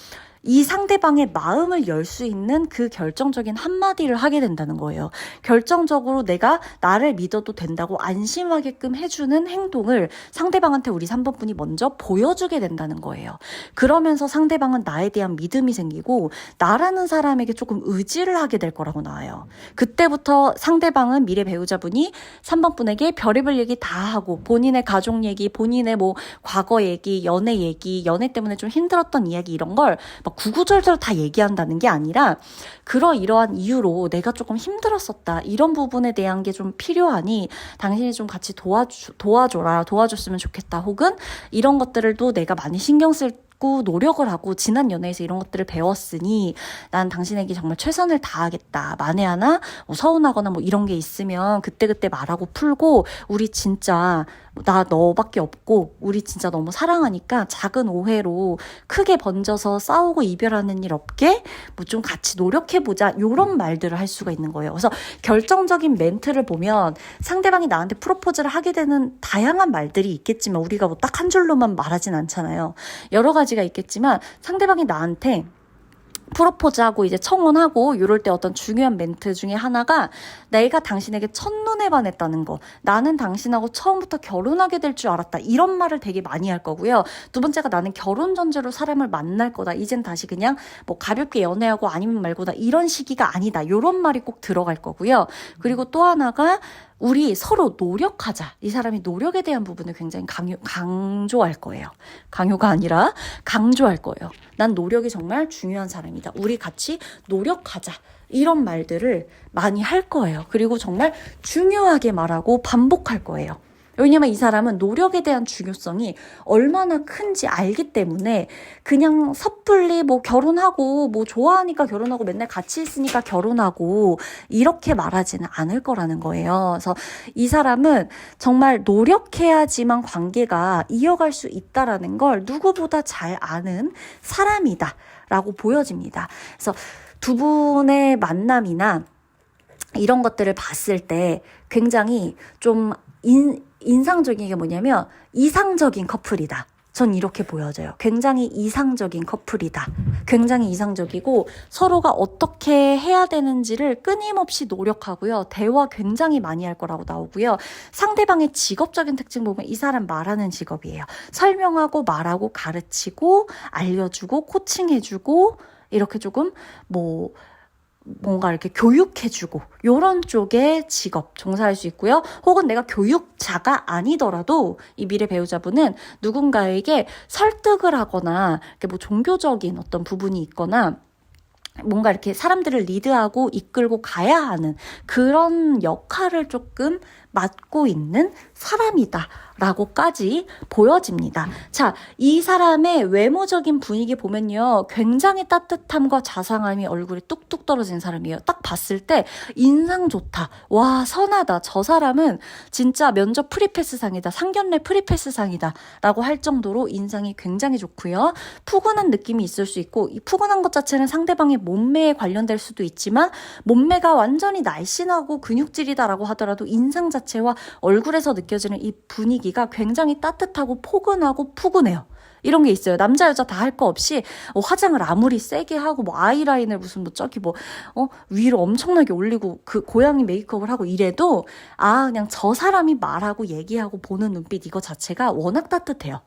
A: 이 상대방의 마음을 열 수 있는 그 결정적인 한마디를 하게 된다는 거예요. 결정적으로 내가 나를 믿어도 된다고 안심하게끔 해주는 행동을 상대방한테 우리 3번 분이 먼저 보여주게 된다는 거예요. 그러면서 상대방은 나에 대한 믿음이 생기고 나라는 사람에게 조금 의지를 하게 될 거라고 나와요. 그때부터 상대방은 미래 배우자분이 3번 분에게 별의별 얘기 다 하고 본인의 가족 얘기, 본인의 뭐 과거 얘기, 연애 때문에 좀 힘들었던 이야기 이런 걸 막 구구절절 다 얘기한다는 게 아니라 이러한 이유로 내가 조금 힘들었었다. 이런 부분에 대한 게 좀 필요하니 당신이 좀 같이 도와줬으면 좋겠다. 혹은 이런 것들도 내가 많이 신경 쓸 노력을 하고 지난 연애에서 이런 것들을 배웠으니 난 당신에게 정말 최선을 다하겠다. 만에 하나 뭐 서운하거나 뭐 이런 게 있으면 그때그때 말하고 풀고 우리 진짜 나 너밖에 없고 우리 진짜 너무 사랑하니까 작은 오해로 크게 번져서 싸우고 이별하는 일 없게 뭐 좀 같이 노력해보자. 이런 말들을 할 수가 있는 거예요. 그래서 결정적인 멘트를 보면 상대방이 나한테 프로포즈를 하게 되는 다양한 말들이 있겠지만 우리가 뭐 딱 한 줄로만 말하진 않잖아요. 여러 가지가 있겠지만 상대방이 나한테 프로포즈하고 이제 청혼하고 이럴 때 어떤 중요한 멘트 중에 하나가 내가 당신에게 첫눈에 반했다는 거. 나는 당신하고 처음부터 결혼하게 될 줄 알았다. 이런 말을 되게 많이 할 거고요. 두 번째가 나는 결혼 전제로 사람을 만날 거다. 이젠 다시 그냥 뭐 가볍게 연애하고 아니면 말고다. 이런 시기가 아니다. 이런 말이 꼭 들어갈 거고요. 그리고 또 하나가 우리 서로 노력하자. 이 사람이 노력에 대한 부분을 굉장히 강조할 거예요. 강요가 아니라 강조할 거예요. 난 노력이 정말 중요한 사람이다. 우리 같이 노력하자. 이런 말들을 많이 할 거예요. 그리고 정말 중요하게 말하고 반복할 거예요. 왜냐면 이 사람은 노력에 대한 중요성이 얼마나 큰지 알기 때문에 그냥 섣불리 뭐 결혼하고 뭐 좋아하니까 결혼하고 맨날 같이 있으니까 결혼하고 이렇게 말하지는 않을 거라는 거예요. 그래서 이 사람은 정말 노력해야지만 관계가 이어갈 수 있다라는 걸 누구보다 잘 아는 사람이다라고 보여집니다. 그래서 두 분의 만남이나 이런 것들을 봤을 때 굉장히 좀 인상적인 게 뭐냐면 이상적인 커플이다. 전 이렇게 보여져요. 굉장히 이상적인 커플이다. 굉장히 이상적이고 서로가 어떻게 해야 되는지를 끊임없이 노력하고요. 대화 굉장히 많이 할 거라고 나오고요. 상대방의 직업적인 특징 보면 이 사람 말하는 직업이에요. 설명하고 말하고 가르치고 알려주고 코칭해주고 이렇게 조금 뭔가 이렇게 교육해주고 요런 쪽의 직업 종사할 수 있고요. 혹은 내가 교육자가 아니더라도 이 미래 배우자분은 누군가에게 설득을 하거나 이렇게 뭐 종교적인 어떤 부분이 있거나 뭔가 이렇게 사람들을 리드하고 이끌고 가야 하는 그런 역할을 조금 맡고 있는 사람이다. 라고까지 보여집니다. 자, 이 사람의 외모적인 분위기 보면요. 굉장히 따뜻함과 자상함이 얼굴에 뚝뚝 떨어진 사람이에요. 딱 봤을 때 인상 좋다. 와, 선하다. 저 사람은 진짜 면접 프리패스상이다. 상견례 프리패스상이다. 라고 할 정도로 인상이 굉장히 좋고요. 푸근한 느낌이 있을 수 있고 이 푸근한 것 자체는 상대방의 몸매에 관련될 수도 있지만 몸매가 완전히 날씬하고 근육질이다라고 하더라도 인상 자체와 얼굴에서 느껴지는 이 분위기가 굉장히 따뜻하고 포근하고 푸근해요. 이런 게 있어요. 남자 여자 다 할 거 없이 화장을 아무리 세게 하고 뭐 아이라인을 무슨 뭐 저기 위로 엄청나게 올리고 그 고양이 메이크업을 하고 이래도 그냥 저 사람이 말하고 얘기하고 보는 눈빛 이거 자체가 워낙 따뜻해요.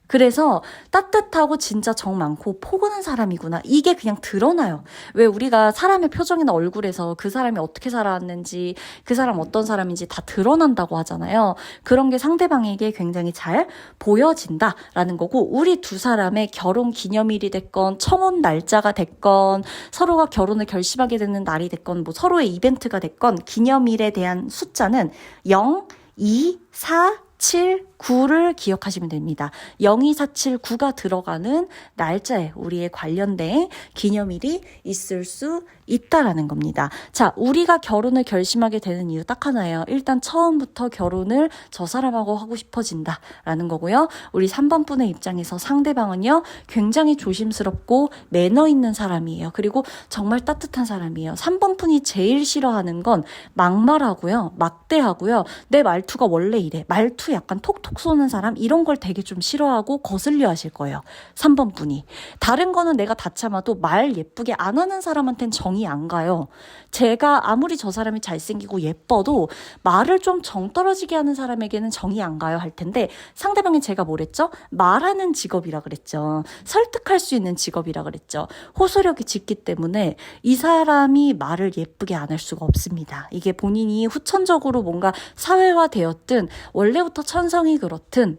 A: 그래서 따뜻하고 진짜 정 많고 포근한 사람이구나. 이게 그냥 드러나요. 왜 우리가 사람의 표정이나 얼굴에서 그 사람이 어떻게 살아왔는지 그 사람 어떤 사람인지 다 드러난다고 하잖아요. 그런 게 상대방에게 굉장히 잘 보여진다라는 거고 우리 두 사람의 결혼 기념일이 됐건 청혼 날짜가 됐건 서로가 결혼을 결심하게 되는 날이 됐건 뭐 서로의 이벤트가 됐건 기념일에 대한 숫자는 0, 2, 4, 7, 9를 기억하시면 됩니다. 02479가 들어가는 날짜에 우리의 관련된 기념일이 있을 수 있다라는 겁니다. 자, 우리가 결혼을 결심하게 되는 이유 딱 하나예요. 일단 처음부터 결혼을 저 사람하고 하고 싶어진다라는 거고요. 우리 3번 분의 입장에서 상대방은요. 굉장히 조심스럽고 매너 있는 사람이에요. 그리고 정말 따뜻한 사람이에요. 3번 분이 제일 싫어하는 건 막말하고요. 막대하고요. 내 말투가 원래 이래. 말투 말투 약간 톡톡 쏘는 사람 이런 걸 되게 좀 싫어하고 거슬려 하실 거예요. 3번 분이. 다른 거는 내가 다 참아도 말 예쁘게 안 하는 사람한테는 정이 안 가요. 제가 아무리 저 사람이 잘생기고 예뻐도 말을 좀 정 떨어지게 하는 사람에게는 정이 안 가요 할 텐데 상대방이 제가 뭐랬죠? 말하는 직업이라 그랬죠. 설득할 수 있는 직업이라 그랬죠. 호소력이 짙기 때문에 이 사람이 말을 예쁘게 안 할 수가 없습니다. 이게 본인이 후천적으로 뭔가 사회화되었든 원래부터 천성이 그렇든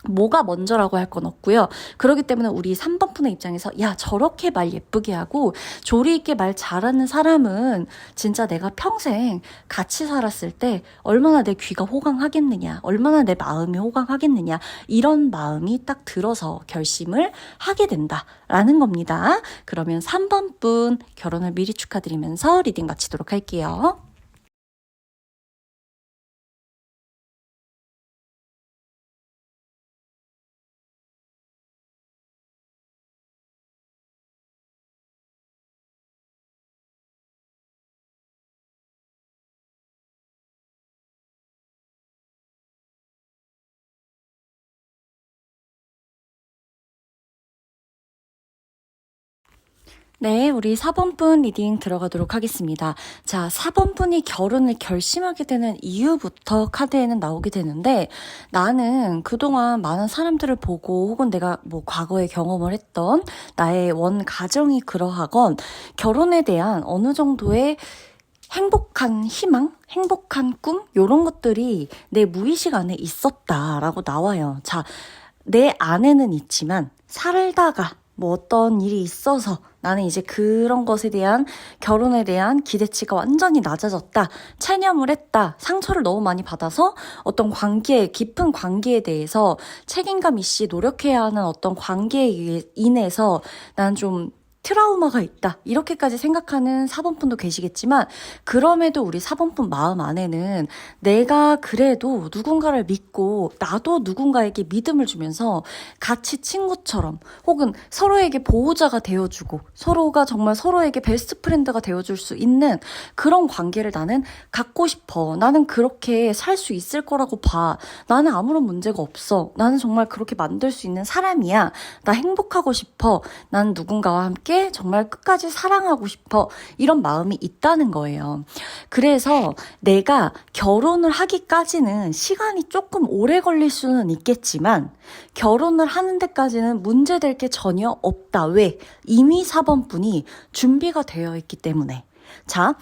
A: 뭐가 먼저라고 할 건 없고요. 그렇기 때문에 우리 3번 분의 입장에서 야 저렇게 말 예쁘게 하고 조리 있게 말 잘하는 사람은 진짜 내가 평생 같이 살았을 때 얼마나 내 귀가 호강하겠느냐, 얼마나 내 마음이 호강하겠느냐 이런 마음이 딱 들어서 결심을 하게 된다라는 겁니다. 그러면 3번 분 결혼을 미리 축하드리면서 리딩 마치도록 할게요. 네, 우리 4번 분 리딩 들어가도록 하겠습니다. 자, 4번 분이 결혼을 결심하게 되는 이유부터 카드에는 나오게 되는데 나는 그동안 많은 사람들을 보고 혹은 내가 뭐 과거에 경험을 했던 나의 원 가정이 그러하건 결혼에 대한 어느 정도의 행복한 희망, 행복한 꿈 이런 것들이 내 무의식 안에 있었다라고 나와요. 자, 내 안에는 있지만 살다가 뭐 어떤 일이 있어서 나는 이제 그런 것에 대한 결혼에 대한 기대치가 완전히 낮아졌다. 체념을 했다. 상처를 너무 많이 받아서 어떤 관계, 깊은 관계에 대해서 책임감 있이 노력해야 하는 어떤 관계에 인해서 난 좀 트라우마가 있다. 이렇게까지 생각하는 4번 분도 계시겠지만 그럼에도 우리 4번 분 마음 안에는 내가 그래도 누군가를 믿고 나도 누군가에게 믿음을 주면서 같이 친구처럼 혹은 서로에게 보호자가 되어주고 서로가 정말 서로에게 베스트 프렌드가 되어줄 수 있는 그런 관계를 나는 갖고 싶어. 나는 그렇게 살 수 있을 거라고 봐. 나는 아무런 문제가 없어. 나는 정말 그렇게 만들 수 있는 사람이야. 나 행복하고 싶어. 난 누군가와 함께 정말 끝까지 사랑하고 싶어. 이런 마음이 있다는 거예요. 그래서 내가 결혼을 하기까지는 시간이 조금 오래 걸릴 수는 있겠지만 결혼을 하는 데까지는 문제될 게 전혀 없다. 왜? 이미 4번 분이 준비가 되어 있기 때문에. 자,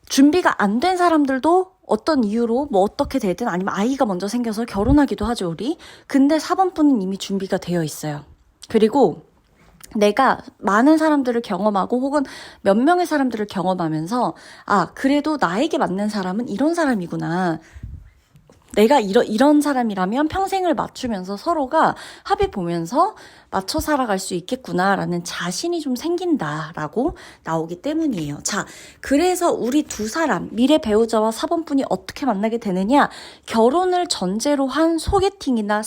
A: 준비가 안 된 사람들도 어떤 이유로 뭐 어떻게 되든 아니면 아이가 먼저 생겨서 결혼하기도 하죠, 우리. 근데 4번 분은 이미 준비가 되어 있어요. 그리고 내가 많은 사람들을 경험하고 혹은 몇 명의 사람들을 경험하면서 아, 그래도 나에게 맞는 사람은 이런 사람이구나. 내가 이런 사람이라면 평생을 맞추면서 서로가 합의 보면서 맞춰 살아갈 수 있겠구나라는 자신이 좀 생긴다라고 나오기 때문이에요. 자, 그래서 우리 두 사람, 미래 배우자와 4번 분이 어떻게 만나게 되느냐? 결혼을 전제로 한 소개팅이나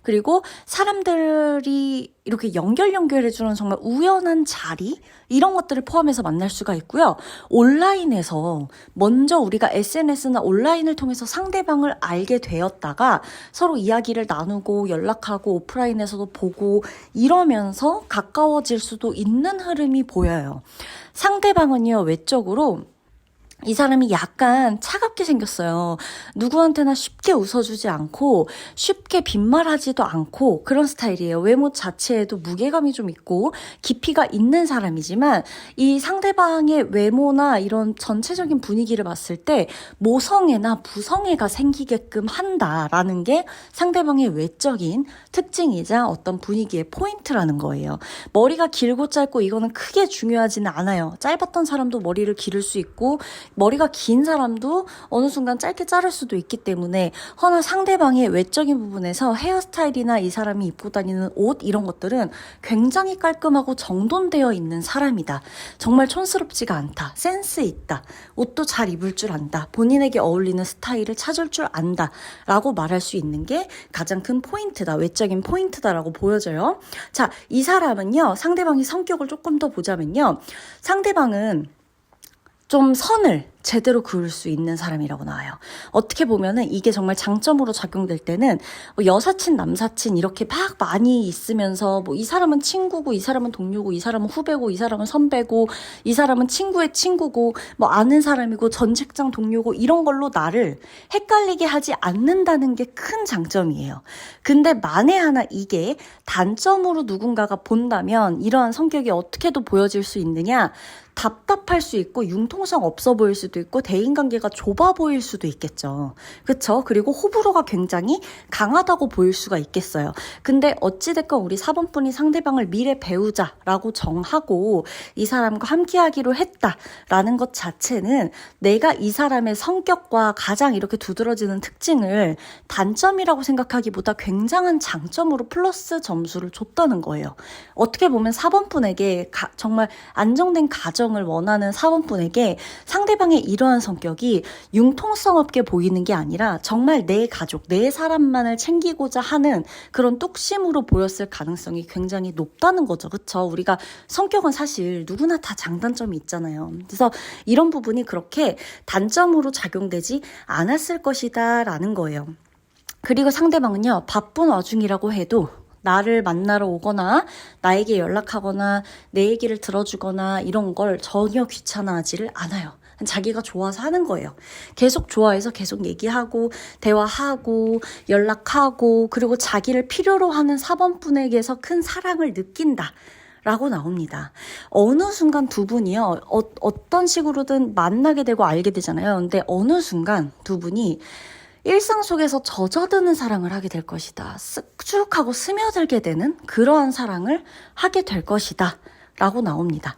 A: 그리고 사람들이 이렇게 연결해주는 정말 우연한 자리? 이런 것들을 포함해서 만날 수가 있고요. 온라인에서 먼저 우리가 SNS나 온라인을 통해서 상대방을 알게 되었다가 서로 이야기를 나누고 연락하고 오프라인에서도 보고 이러면서 가까워질 수도 있는 흐름이 보여요. 상대방은요, 외적으로 이 사람이 약간 차갑게 생겼어요. 누구한테나 쉽게 웃어주지 않고 쉽게 빈말하지도 않고 그런 스타일이에요. 외모 자체에도 무게감이 좀 있고 깊이가 있는 사람이지만 이 상대방의 외모나 이런 전체적인 분위기를 봤을 때 모성애나 부성애가 생기게끔 한다라는 게 상대방의 외적인 특징이자 어떤 분위기의 포인트라는 거예요. 머리가 길고 짧고 이거는 크게 중요하지는 않아요. 짧았던 사람도 머리를 기를 수 있고 머리가 긴 사람도 어느 순간 짧게 자를 수도 있기 때문에 허나 상대방의 외적인 부분에서 헤어스타일이나 이 사람이 입고 다니는 옷 이런 것들은 굉장히 깔끔하고 정돈되어 있는 사람이다. 정말 촌스럽지가 않다. 센스 있다. 옷도 잘 입을 줄 안다. 본인에게 어울리는 스타일을 찾을 줄 안다. 라고 말할 수 있는 게 가장 큰 포인트다. 외적인 포인트다라고 보여져요. 자, 이 사람은요. 상대방의 성격을 조금 더 보자면요. 상대방은 좀 선을 제대로 그을 수 있는 사람이라고 나와요. 어떻게 보면은 이게 정말 장점으로 작용될 때는 뭐 여사친, 남사친 이렇게 막 많이 있으면서 뭐 이 사람은 친구고 이 사람은 동료고 이 사람은 후배고 이 사람은 선배고 이 사람은 친구의 친구고 뭐 아는 사람이고 전 직장 동료고 이런 걸로 나를 헷갈리게 하지 않는다는 게 큰 장점이에요. 근데 만에 하나 이게 단점으로 누군가가 본다면 이러한 성격이 어떻게도 보여질 수 있느냐? 답답할 수 있고 융통성 없어 보일 수도 있고 대인관계가 좁아 보일 수도 있겠죠. 그쵸? 그리고 호불호가 굉장히 강하다고 보일 수가 있겠어요. 근데 어찌됐건 우리 4번분이 상대방을 미래 배우자라고 정하고 이 사람과 함께하기로 했다라는 것 자체는 내가 이 사람의 성격과 가장 이렇게 두드러지는 특징을 단점이라고 생각하기보다 굉장한 장점으로 플러스 점수를 줬다는 거예요. 어떻게 보면 4번분에게 정말 안정된 가정을 원하는 4번분에게 상대방의 이러한 성격이 융통성 없게 보이는 게 아니라 정말 내 가족, 내 사람만을 챙기고자 하는 그런 뚝심으로 보였을 가능성이 굉장히 높다는 거죠. 그쵸? 우리가 성격은 사실 누구나 다 장단점이 있잖아요. 그래서 이런 부분이 그렇게 단점으로 작용되지 않았을 것이다 라는 거예요. 그리고 상대방은요, 바쁜 와중이라고 해도 나를 만나러 오거나 나에게 연락하거나 내 얘기를 들어주거나 이런 걸 전혀 귀찮아하지를 않아요. 자기가 좋아서 하는 거예요. 계속 좋아해서 계속 얘기하고 대화하고 연락하고 그리고 자기를 필요로 하는 4번분에게서 큰 사랑을 느낀다. 라고 나옵니다. 어느 순간 두 분이요, 어떤 식으로든 만나게 되고 알게 되잖아요. 근데 어느 순간 두 분이 일상 속에서 젖어드는 사랑을 하게 될 것이다. 쓱 하고 스며들게 되는 그러한 사랑을 하게 될 것이다. 라고 나옵니다.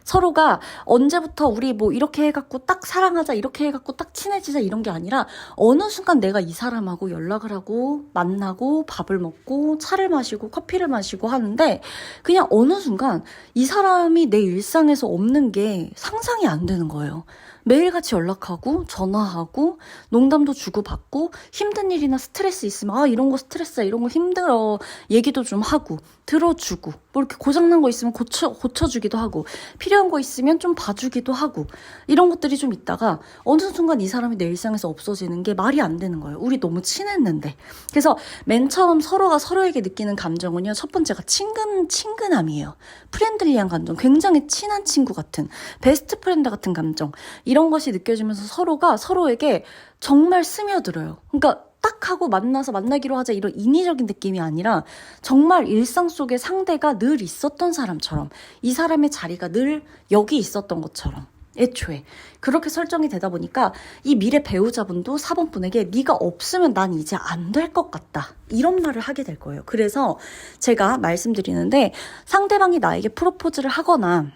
A: 서로가 언제부터 우리 뭐 이렇게 해갖고 딱 사랑하자, 이렇게 해갖고 딱 친해지자 이런 게 아니라 어느 순간 내가 이 사람하고 연락을 하고 만나고 밥을 먹고 차를 마시고 커피를 마시고 하는데 그냥 어느 순간 이 사람이 내 일상에서 없는 게 상상이 안 되는 거예요. 매일같이 연락하고 전화하고 농담도 주고받고 힘든 일이나 스트레스 있으면 아 이런 거 스트레스야 이런 거 힘들어 얘기도 좀 하고 들어주고 뭐 이렇게 고장난 거 있으면 고쳐주기도 하고 필요한 거 있으면 좀 봐주기도 하고 이런 것들이 좀 있다가 어느 순간 이 사람이 내 일상에서 없어지는 게 말이 안 되는 거예요. 우리 너무 친했는데. 그래서 맨 처음 서로가 서로에게 느끼는 감정은요. 첫 번째가 친근함이에요. 프렌들리한 감정, 굉장히 친한 친구 같은 베스트 프렌드 같은 감정 이런 것이 느껴지면서 서로가 서로에게 정말 스며들어요. 그러니까 딱 하고 만나기로 하자 이런 인위적인 느낌이 아니라 정말 일상 속에 상대가 늘 있었던 사람처럼 이 사람의 자리가 늘 여기 있었던 것처럼 애초에 그렇게 설정이 되다 보니까 이 미래 배우자분도 4번분에게 네가 없으면 난 이제 안 될 것 같다 이런 말을 하게 될 거예요. 그래서 제가 말씀드리는데 상대방이 나에게 프로포즈를 하거나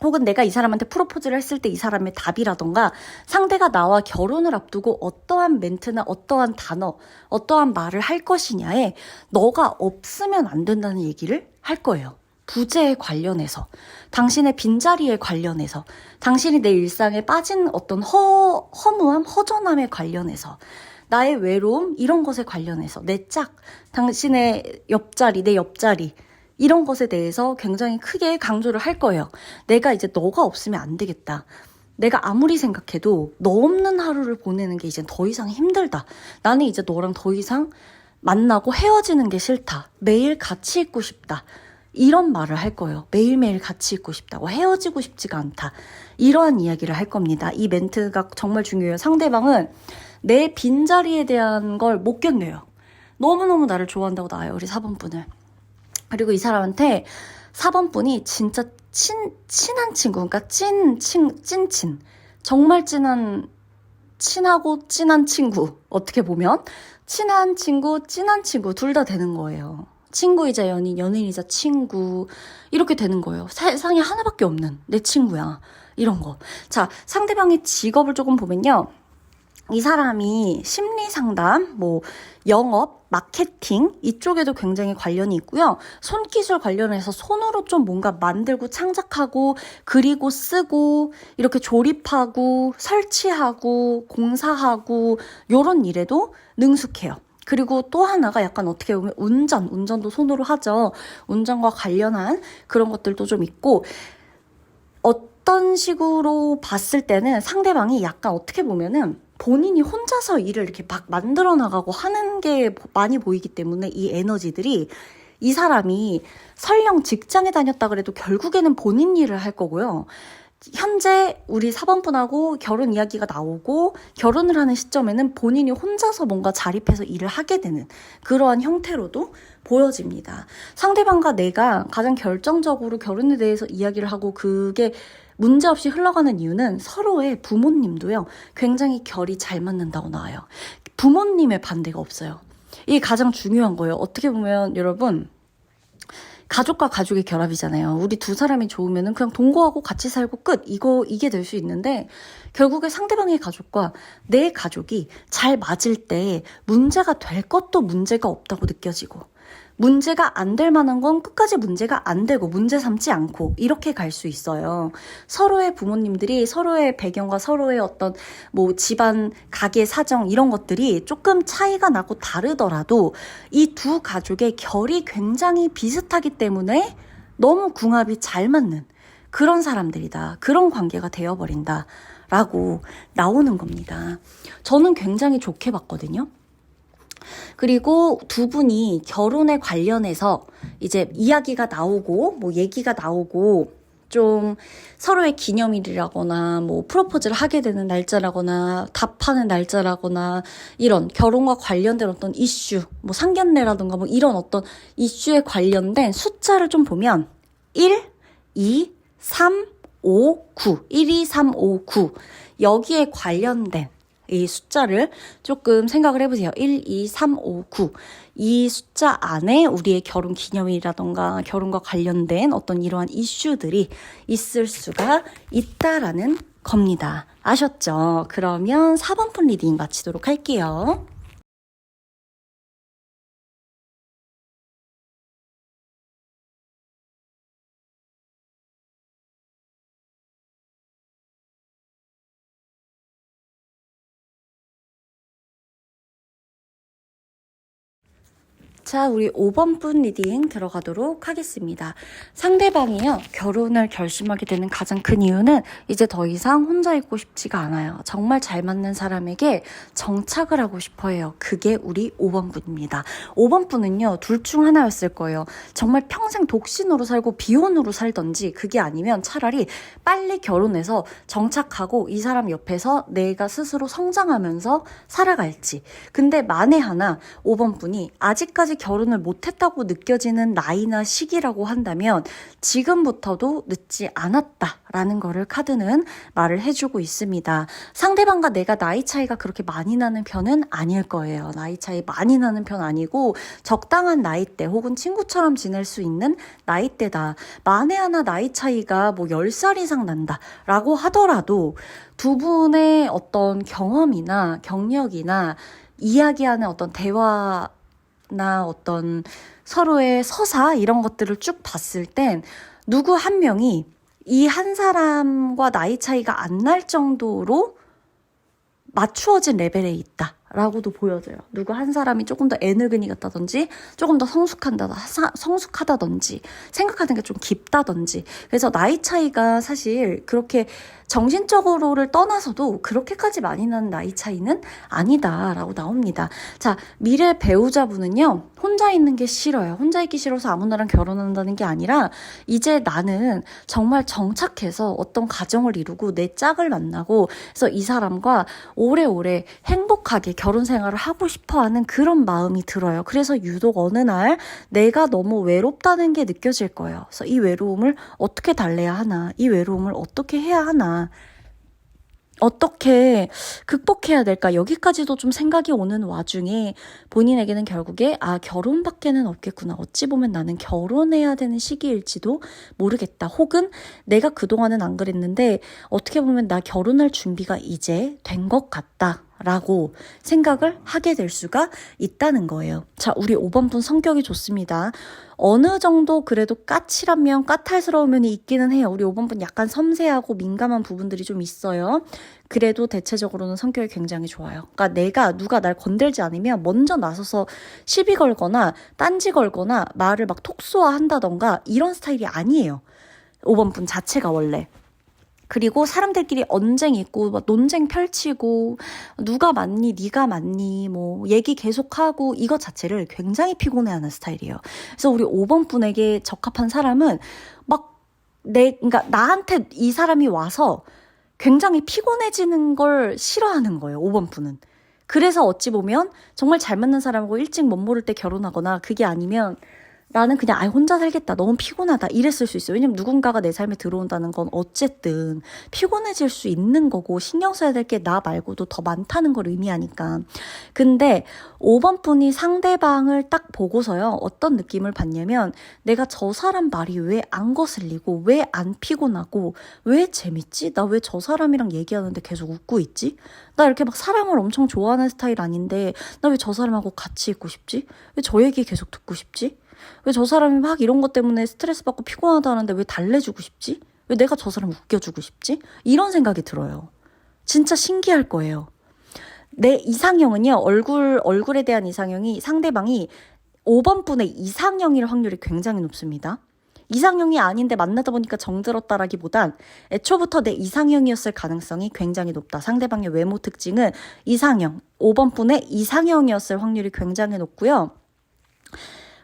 A: 혹은 내가 이 사람한테 프로포즈를 했을 때 이 사람의 답이라던가 상대가 나와 결혼을 앞두고 어떠한 멘트나 어떠한 단어, 어떠한 말을 할 것이냐에 너가 없으면 안 된다는 얘기를 할 거예요. 부재에 관련해서, 당신의 빈자리에 관련해서, 당신이 내 일상에 빠진 어떤 허무함, 허전함에 관련해서 나의 외로움 이런 것에 관련해서 내 짝, 당신의 옆자리, 내 옆자리 이런 것에 대해서 굉장히 크게 강조를 할 거예요. 내가 이제 너가 없으면 안 되겠다. 내가 아무리 생각해도 너 없는 하루를 보내는 게 이제 더 이상 힘들다. 나는 이제 너랑 더 이상 만나고 헤어지는 게 싫다. 매일 같이 있고 싶다. 이런 말을 할 거예요. 매일매일 같이 있고 싶다고 헤어지고 싶지가 않다. 이러한 이야기를 할 겁니다. 이 멘트가 정말 중요해요. 상대방은 내 빈자리에 대한 걸 못 견뎌요. 너무너무 나를 좋아한다고 나와요. 우리 4번분을. 그리고 이 사람한테 4번분이 진짜 친한 친구, 그러니까 찐친. 정말 친하고 찐한 친구. 어떻게 보면 친한 친구, 찐한 친구 둘 다 되는 거예요. 친구이자 연인, 연인이자 친구 이렇게 되는 거예요. 세상에 하나밖에 없는 내 친구야. 이런 거. 자, 상대방의 직업을 조금 보면요. 이 사람이 심리상담, 뭐 영업, 마케팅 이쪽에도 굉장히 관련이 있고요. 손기술 관련해서 손으로 좀 뭔가 만들고 창작하고 그리고 쓰고 이렇게 조립하고 설치하고 공사하고 요런 일에도 능숙해요. 그리고 또 하나가 약간 어떻게 보면 운전도 손으로 하죠. 운전과 관련한 그런 것들도 좀 있고 어떤 식으로 봤을 때는 상대방이 약간 어떻게 보면은 본인이 혼자서 일을 이렇게 막 만들어 나가고 하는 게 많이 보이기 때문에 이 에너지들이 이 사람이 설령 직장에 다녔다 그래도 결국에는 본인 일을 할 거고요. 현재 우리 4번분하고 결혼 이야기가 나오고 결혼을 하는 시점에는 본인이 혼자서 뭔가 자립해서 일을 하게 되는 그러한 형태로도 보여집니다. 상대방과 내가 가장 결정적으로 결혼에 대해서 이야기를 하고 그게 문제없이 흘러가는 이유는 서로의 부모님도요, 굉장히 결이 잘 맞는다고 나와요. 부모님의 반대가 없어요. 이게 가장 중요한 거예요. 어떻게 보면 여러분, 가족과 가족의 결합이잖아요. 우리 두 사람이 좋으면은 그냥 동거하고 같이 살고 끝. 이게 될 수 있는데, 결국에 상대방의 가족과 내 가족이 잘 맞을 때 문제가 될 것도 문제가 없다고 느껴지고, 문제가 안 될 만한 건 끝까지 문제가 안 되고 문제 삼지 않고 이렇게 갈 수 있어요. 서로의 부모님들이 서로의 배경과 서로의 어떤 뭐 집안, 가게 사정 이런 것들이 조금 차이가 나고 다르더라도 이 두 가족의 결이 굉장히 비슷하기 때문에 너무 궁합이 잘 맞는 그런 사람들이다. 그런 관계가 되어버린다. 라고 나오는 겁니다. 저는 굉장히 좋게 봤거든요. 그리고 두 분이 결혼에 관련해서 이제 이야기가 나오고 뭐 얘기가 나오고 좀 서로의 기념일이라거나 뭐 프로포즈를 하게 되는 날짜라거나 답하는 날짜라거나 이런 결혼과 관련된 어떤 이슈, 뭐 상견례라든가 뭐 이런 어떤 이슈에 관련된 숫자를 좀 보면 1, 2, 3, 5, 9, 1, 2, 3, 5, 9 여기에 관련된 이 숫자를 조금 생각을 해보세요. 1, 2, 3, 5, 9. 이 숫자 안에 우리의 결혼 기념일이라던가 결혼과 관련된 어떤 이러한 이슈들이 있을 수가 있다라는 겁니다. 아셨죠? 그러면 4번분 리딩 마치도록 할게요. 자, 우리 5번분 리딩 들어가도록 하겠습니다. 상대방이요, 결혼을 결심하게 되는 가장 큰 이유는 이제 더 이상 혼자 있고 싶지가 않아요. 정말 잘 맞는 사람에게 정착을 하고 싶어 해요. 그게 우리 5번분입니다. 5번분은요, 둘 중 하나였을 거예요. 정말 평생 독신으로 살고 비혼으로 살던지, 그게 아니면 차라리 빨리 결혼해서 정착하고 이 사람 옆에서 내가 스스로 성장하면서 살아갈지. 근데 만에 하나 5번분이 아직까지 결혼을 못했다고 느껴지는 나이나 시기라고 한다면 지금부터도 늦지 않았다라는 거를 카드는 말을 해주고 있습니다. 상대방과 내가 나이 차이가 그렇게 많이 나는 편은 아닐 거예요. 나이 차이 많이 나는 편 아니고 적당한 나이대 혹은 친구처럼 지낼 수 있는 나이대다. 만에 하나 나이 차이가 뭐 10살 이상 난다라고 하더라도 두 분의 어떤 경험이나 경력이나 이야기하는 어떤 대화 나 어떤 서로의 서사 이런 것들을 쭉 봤을 땐 누구 한 명이 이 한 사람과 나이 차이가 안 날 정도로 맞추어진 레벨에 있다. 라고도 보여져요. 누구 한 사람이 조금 더 애늙은이 같다든지 조금 더 성숙하다든지 생각하는 게 좀 깊다든지 그래서 나이 차이가 사실 그렇게 정신적으로를 떠나서도 그렇게까지 많이 나는 나이 차이는 아니다라고 나옵니다. 자, 미래 배우자분은요. 혼자 있는 게 싫어요. 혼자 있기 싫어서 아무나랑 결혼한다는 게 아니라 이제 나는 정말 정착해서 어떤 가정을 이루고 내 짝을 만나고 그래서 이 사람과 오래오래 행복하게 결혼 생활을 하고 싶어하는 그런 마음이 들어요. 그래서 유독 어느 날 내가 너무 외롭다는 게 느껴질 거예요. 그래서 이 외로움을 어떻게 달래야 하나, 이 외로움을 어떻게 해야 하나, 어떻게 극복해야 될까? 여기까지도 좀 생각이 오는 와중에 본인에게는 결국에 결혼밖에는 없겠구나. 어찌 보면 나는 결혼해야 되는 시기일지도 모르겠다. 혹은 내가 그동안은 안 그랬는데 어떻게 보면 나 결혼할 준비가 이제 된 것 같다. 라고 생각을 하게 될 수가 있다는 거예요. 자, 우리 5번분 성격이 좋습니다. 어느 정도 그래도 까칠한 까탈스러운 면이 있기는 해요. 우리 5번분 약간 섬세하고 민감한 부분들이 좀 있어요. 그래도 대체적으로는 성격이 굉장히 좋아요. 그러니까 누가 날 건들지 않으면 먼저 나서서 시비 걸거나 딴지 걸거나 말을 막 톡 쏘아 한다던가 이런 스타일이 아니에요. 5번분 자체가 원래. 그리고 사람들끼리 언쟁 있고 막 논쟁 펼치고 누가 맞니 네가 맞니 뭐 얘기 계속하고 이것 자체를 굉장히 피곤해하는 스타일이에요. 그래서 우리 5번 분에게 적합한 사람은 막 그러니까 나한테 이 사람이 와서 굉장히 피곤해지는 걸 싫어하는 거예요. 5번 분은. 그래서 어찌 보면 정말 잘 맞는 사람하고 일찍 못 모를 때 결혼하거나 그게 아니면 나는 그냥 혼자 살겠다. 너무 피곤하다. 이랬을 수 있어요. 왜냐면 누군가가 내 삶에 들어온다는 건 어쨌든 피곤해질 수 있는 거고 신경 써야 될 게 나 말고도 더 많다는 걸 의미하니까. 근데 5번 분이 상대방을 딱 보고서요. 어떤 느낌을 받냐면 내가 저 사람 말이 왜 안 거슬리고 왜 안 피곤하고 왜 재밌지? 나 왜 저 사람이랑 얘기하는데 계속 웃고 있지? 나 이렇게 막 사람을 엄청 좋아하는 스타일 아닌데 나 왜 저 사람하고 같이 있고 싶지? 왜 저 얘기 계속 듣고 싶지? 왜 저 사람이 막 이런 것 때문에 스트레스 받고 피곤하다는데 왜 달래주고 싶지? 왜 내가 저 사람 웃겨주고 싶지? 이런 생각이 들어요. 진짜 신기할 거예요. 내 이상형은요, 얼굴에 대한 이상형이 상대방이 5번 분의 이상형일 확률이 굉장히 높습니다. 이상형이 아닌데 만나다 보니까 정들었다라기보단 애초부터 내 이상형이었을 가능성이 굉장히 높다. 상대방의 외모 특징은 이상형, 5번 분의 이상형이었을 확률이 굉장히 높고요.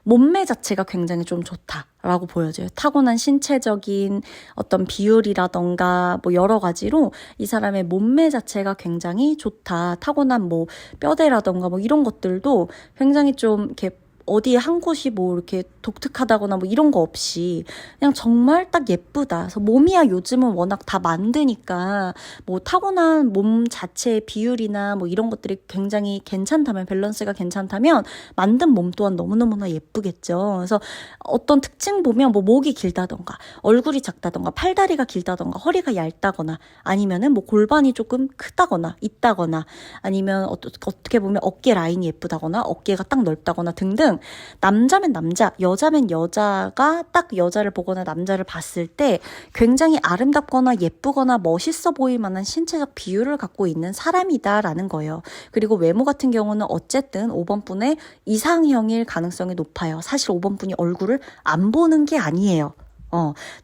A: 몸매 자체가 굉장히 좀 좋다라고 보여져요. 타고난 신체적인 어떤 비율이라던가 뭐 여러 가지로 이 사람의 몸매 자체가 굉장히 좋다. 타고난 뭐 뼈대라던가 뭐 이런 것들도 굉장히 좀 이렇게 어디 한 곳이 뭐 이렇게 독특하다거나 뭐 이런 거 없이 그냥 정말 딱 예쁘다. 그래서 몸이야 요즘은 워낙 다 만드니까 뭐 타고난 몸 자체의 비율이나 뭐 이런 것들이 굉장히 괜찮다면 밸런스가 괜찮다면 만든 몸 또한 너무너무나 예쁘겠죠. 그래서 어떤 특징 보면 뭐 목이 길다던가 얼굴이 작다던가 팔다리가 길다던가 허리가 얇다거나 아니면은 뭐 골반이 조금 크다거나 있다거나 아니면 어떻게 보면 어깨 라인이 예쁘다거나 어깨가 딱 넓다거나 등등 남자면 남자, 여자면 여자가 딱 여자를 보거나 남자를 봤을 때 굉장히 아름답거나 예쁘거나 멋있어 보일 만한 신체적 비율을 갖고 있는 사람이다라는 거예요. 그리고 외모 같은 경우는 어쨌든 5번 분의 이상형일 가능성이 높아요. 사실 5번 분이 얼굴을 안 보는 게 아니에요.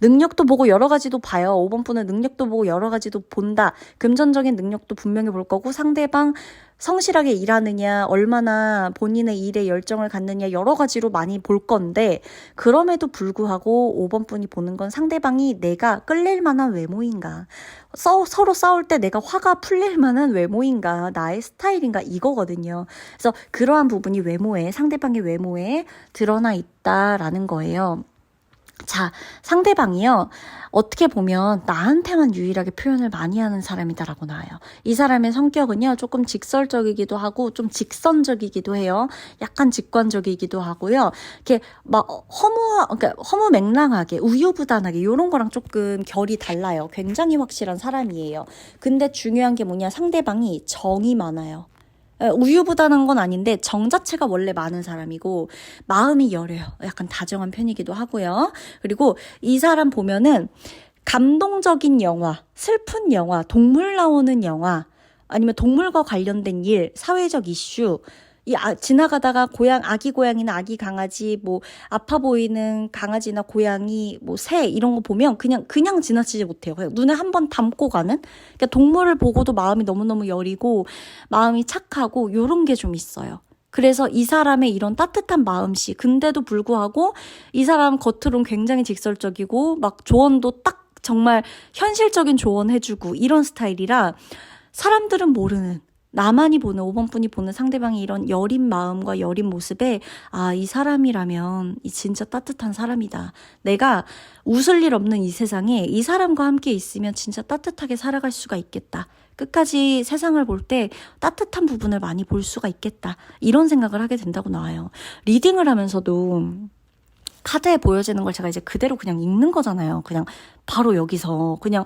A: 능력도 보고 여러 가지도 봐요. 5번 분은 능력도 보고 여러 가지도 본다. 금전적인 능력도 분명히 볼 거고 상대방 성실하게 일하느냐, 얼마나 본인의 일에 열정을 갖느냐 여러 가지로 많이 볼 건데 그럼에도 불구하고 5번 분이 보는 건 상대방이 내가 끌릴 만한 외모인가, 서로 싸울 때 내가 화가 풀릴 만한 외모인가, 나의 스타일인가 이거거든요. 그래서 그러한 부분이 상대방의 외모에 드러나 있다라는 거예요. 자, 상대방이요. 어떻게 보면 나한테만 유일하게 표현을 많이 하는 사람이다라고 나와요. 이 사람의 성격은요. 조금 직설적이기도 하고 좀 직선적이기도 해요. 약간 직관적이기도 하고요. 이렇게 막 그러니까 허무맹랑하게 우유부단하게 이런 거랑 조금 결이 달라요. 굉장히 확실한 사람이에요. 근데 중요한 게 뭐냐? 상대방이 정이 많아요. 우유부단한 건 아닌데 정 자체가 원래 많은 사람이고 마음이 여려요. 약간 다정한 편이기도 하고요. 그리고 이 사람 보면은 감동적인 영화, 슬픈 영화, 동물 나오는 영화 아니면 동물과 관련된 일, 사회적 이슈 지나가다가 아기 고양이나 아기 강아지, 뭐 아파 보이는 강아지나 고양이, 뭐 새 이런 거 보면 그냥 지나치지 못해요. 그냥 눈에 한번 담고 가는. 그러니까 동물을 보고도 마음이 너무너무 여리고 마음이 착하고 요런 게 좀 있어요. 그래서 이 사람의 이런 따뜻한 마음씨, 근데도 불구하고 이 사람 겉으로는 굉장히 직설적이고 막 조언도 딱 정말 현실적인 조언 해주고 이런 스타일이라 사람들은 모르는, 나만이 보는, 5번 분이 보는 상대방이 이런 여린 마음과 여린 모습에 이 사람이라면 진짜 따뜻한 사람이다. 내가 웃을 일 없는 이 세상에 이 사람과 함께 있으면 진짜 따뜻하게 살아갈 수가 있겠다. 끝까지 세상을 볼 때 따뜻한 부분을 많이 볼 수가 있겠다. 이런 생각을 하게 된다고 나와요. 리딩을 하면서도 카드에 보여지는 걸 제가 이제 그대로 그냥 읽는 거잖아요. 그냥 바로 여기서 그냥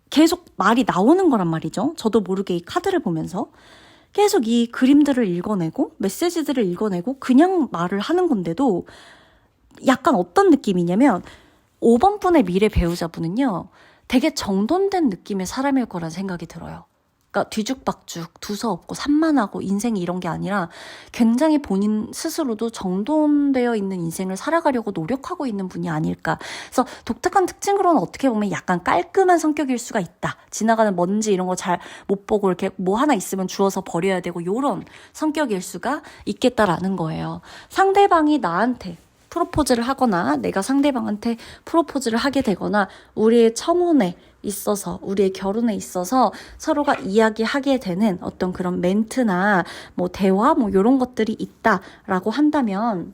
A: 계속 말이 나오는 거란 말이죠. 저도 모르게 이 카드를 보면서 계속 이 그림들을 읽어내고 메시지들을 읽어내고 그냥 말을 하는 건데도 약간 어떤 느낌이냐면 5번 분의 미래 배우자분은요. 되게 정돈된 느낌의 사람일 거란 생각이 들어요. 그러니까 뒤죽박죽, 두서없고 산만하고 인생이 이런 게 아니라 굉장히 본인 스스로도 정돈되어 있는 인생을 살아가려고 노력하고 있는 분이 아닐까. 그래서 독특한 특징으로는 어떻게 보면 약간 깔끔한 성격일 수가 있다. 지나가는 먼지 이런 거 잘 못 보고 이렇게 뭐 하나 있으면 주워서 버려야 되고 요런 성격일 수가 있겠다라는 거예요. 상대방이 나한테 프로포즈를 하거나 내가 상대방한테 프로포즈를 하게 되거나 우리의 청혼에 있어서 우리의 결혼에 있어서 서로가 이야기하게 되는 어떤 그런 멘트나 뭐 대화 뭐 이런 것들이 있다라고 한다면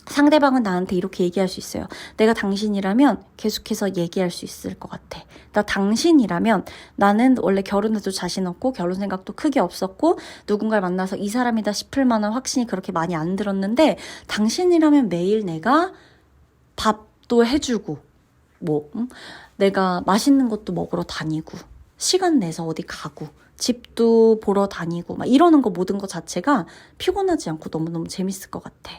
A: 상대방은 나한테 이렇게 얘기할 수 있어요. 내가 당신이라면 계속해서 얘기할 수 있을 것 같아. 나 당신이라면 나는 원래 결혼해도 자신 없고 결혼 생각도 크게 없었고 누군가를 만나서 이 사람이다 싶을 만한 확신이 그렇게 많이 안 들었는데 당신이라면 매일 내가 밥도 해주고 내가 맛있는 것도 먹으러 다니고 시간 내서 어디 가고 집도 보러 다니고 막 이러는 거 모든 것 자체가 피곤하지 않고 너무너무 재밌을 것 같아.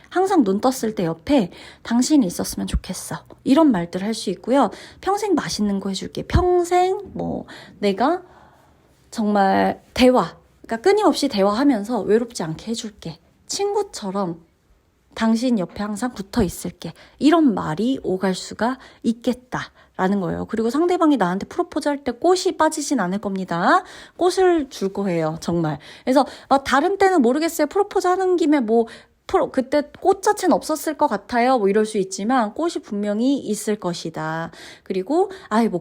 A: 항상 눈 떴을 때 옆에 당신이 있었으면 좋겠어. 이런 말들 할 수 있고요. 평생 맛있는 거 해줄게. 평생 내가 정말 그러니까 끊임없이 대화하면서 외롭지 않게 해줄게. 친구처럼 당신 옆에 항상 붙어 있을게. 이런 말이 오갈 수가 있겠다라는 거예요. 그리고 상대방이 나한테 프로포즈 할 때 꽃이 빠지진 않을 겁니다. 꽃을 줄 거예요. 정말. 그래서 다른 때는 모르겠어요. 프로포즈 하는 김에 그때 꽃 자체는 없었을 것 같아요. 이럴 수 있지만 꽃이 분명히 있을 것이다. 그리고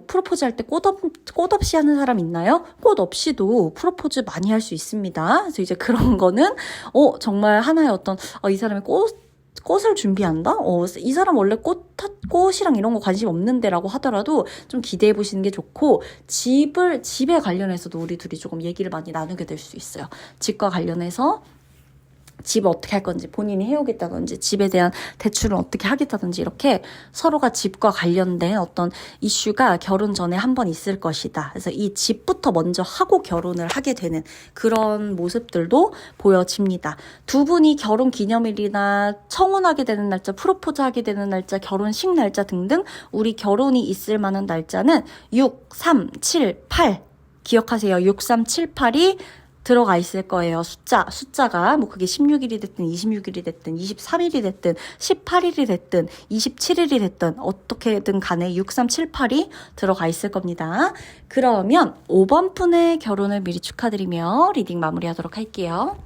A: 프로포즈 할 때 꽃 없이 하는 사람 있나요? 꽃 없이도 프로포즈 많이 할 수 있습니다. 그래서 이제 그런 거는 정말 하나의 어떤 이 사람이 꽃을 준비한다? 이 사람 원래 꽃이랑 이런 거 관심 없는데라고 하더라도 좀 기대해 보시는 게 좋고, 집에 관련해서도 우리 둘이 조금 얘기를 많이 나누게 될 수 있어요. 집과 관련해서 집을 어떻게 할 건지, 본인이 해오겠다든지, 집에 대한 대출을 어떻게 하겠다든지, 이렇게 서로가 집과 관련된 어떤 이슈가 결혼 전에 한 번 있을 것이다. 그래서 이 집부터 먼저 하고 결혼을 하게 되는 그런 모습들도 보여집니다. 두 분이 결혼 기념일이나 청혼하게 되는 날짜, 프로포즈 하게 되는 날짜, 결혼식 날짜 등등 우리 결혼이 있을 만한 날짜는 6, 3, 7, 8 기억하세요. 6, 3, 7, 8이 들어가 있을 거예요. 숫자가 그게 16일이 됐든 26일이 됐든 23일이 됐든 18일이 됐든 27일이 됐든 어떻게든 간에 6, 3, 7, 8이 들어가 있을 겁니다. 그러면 5번 분의 결혼을 미리 축하드리며 리딩 마무리하도록 할게요.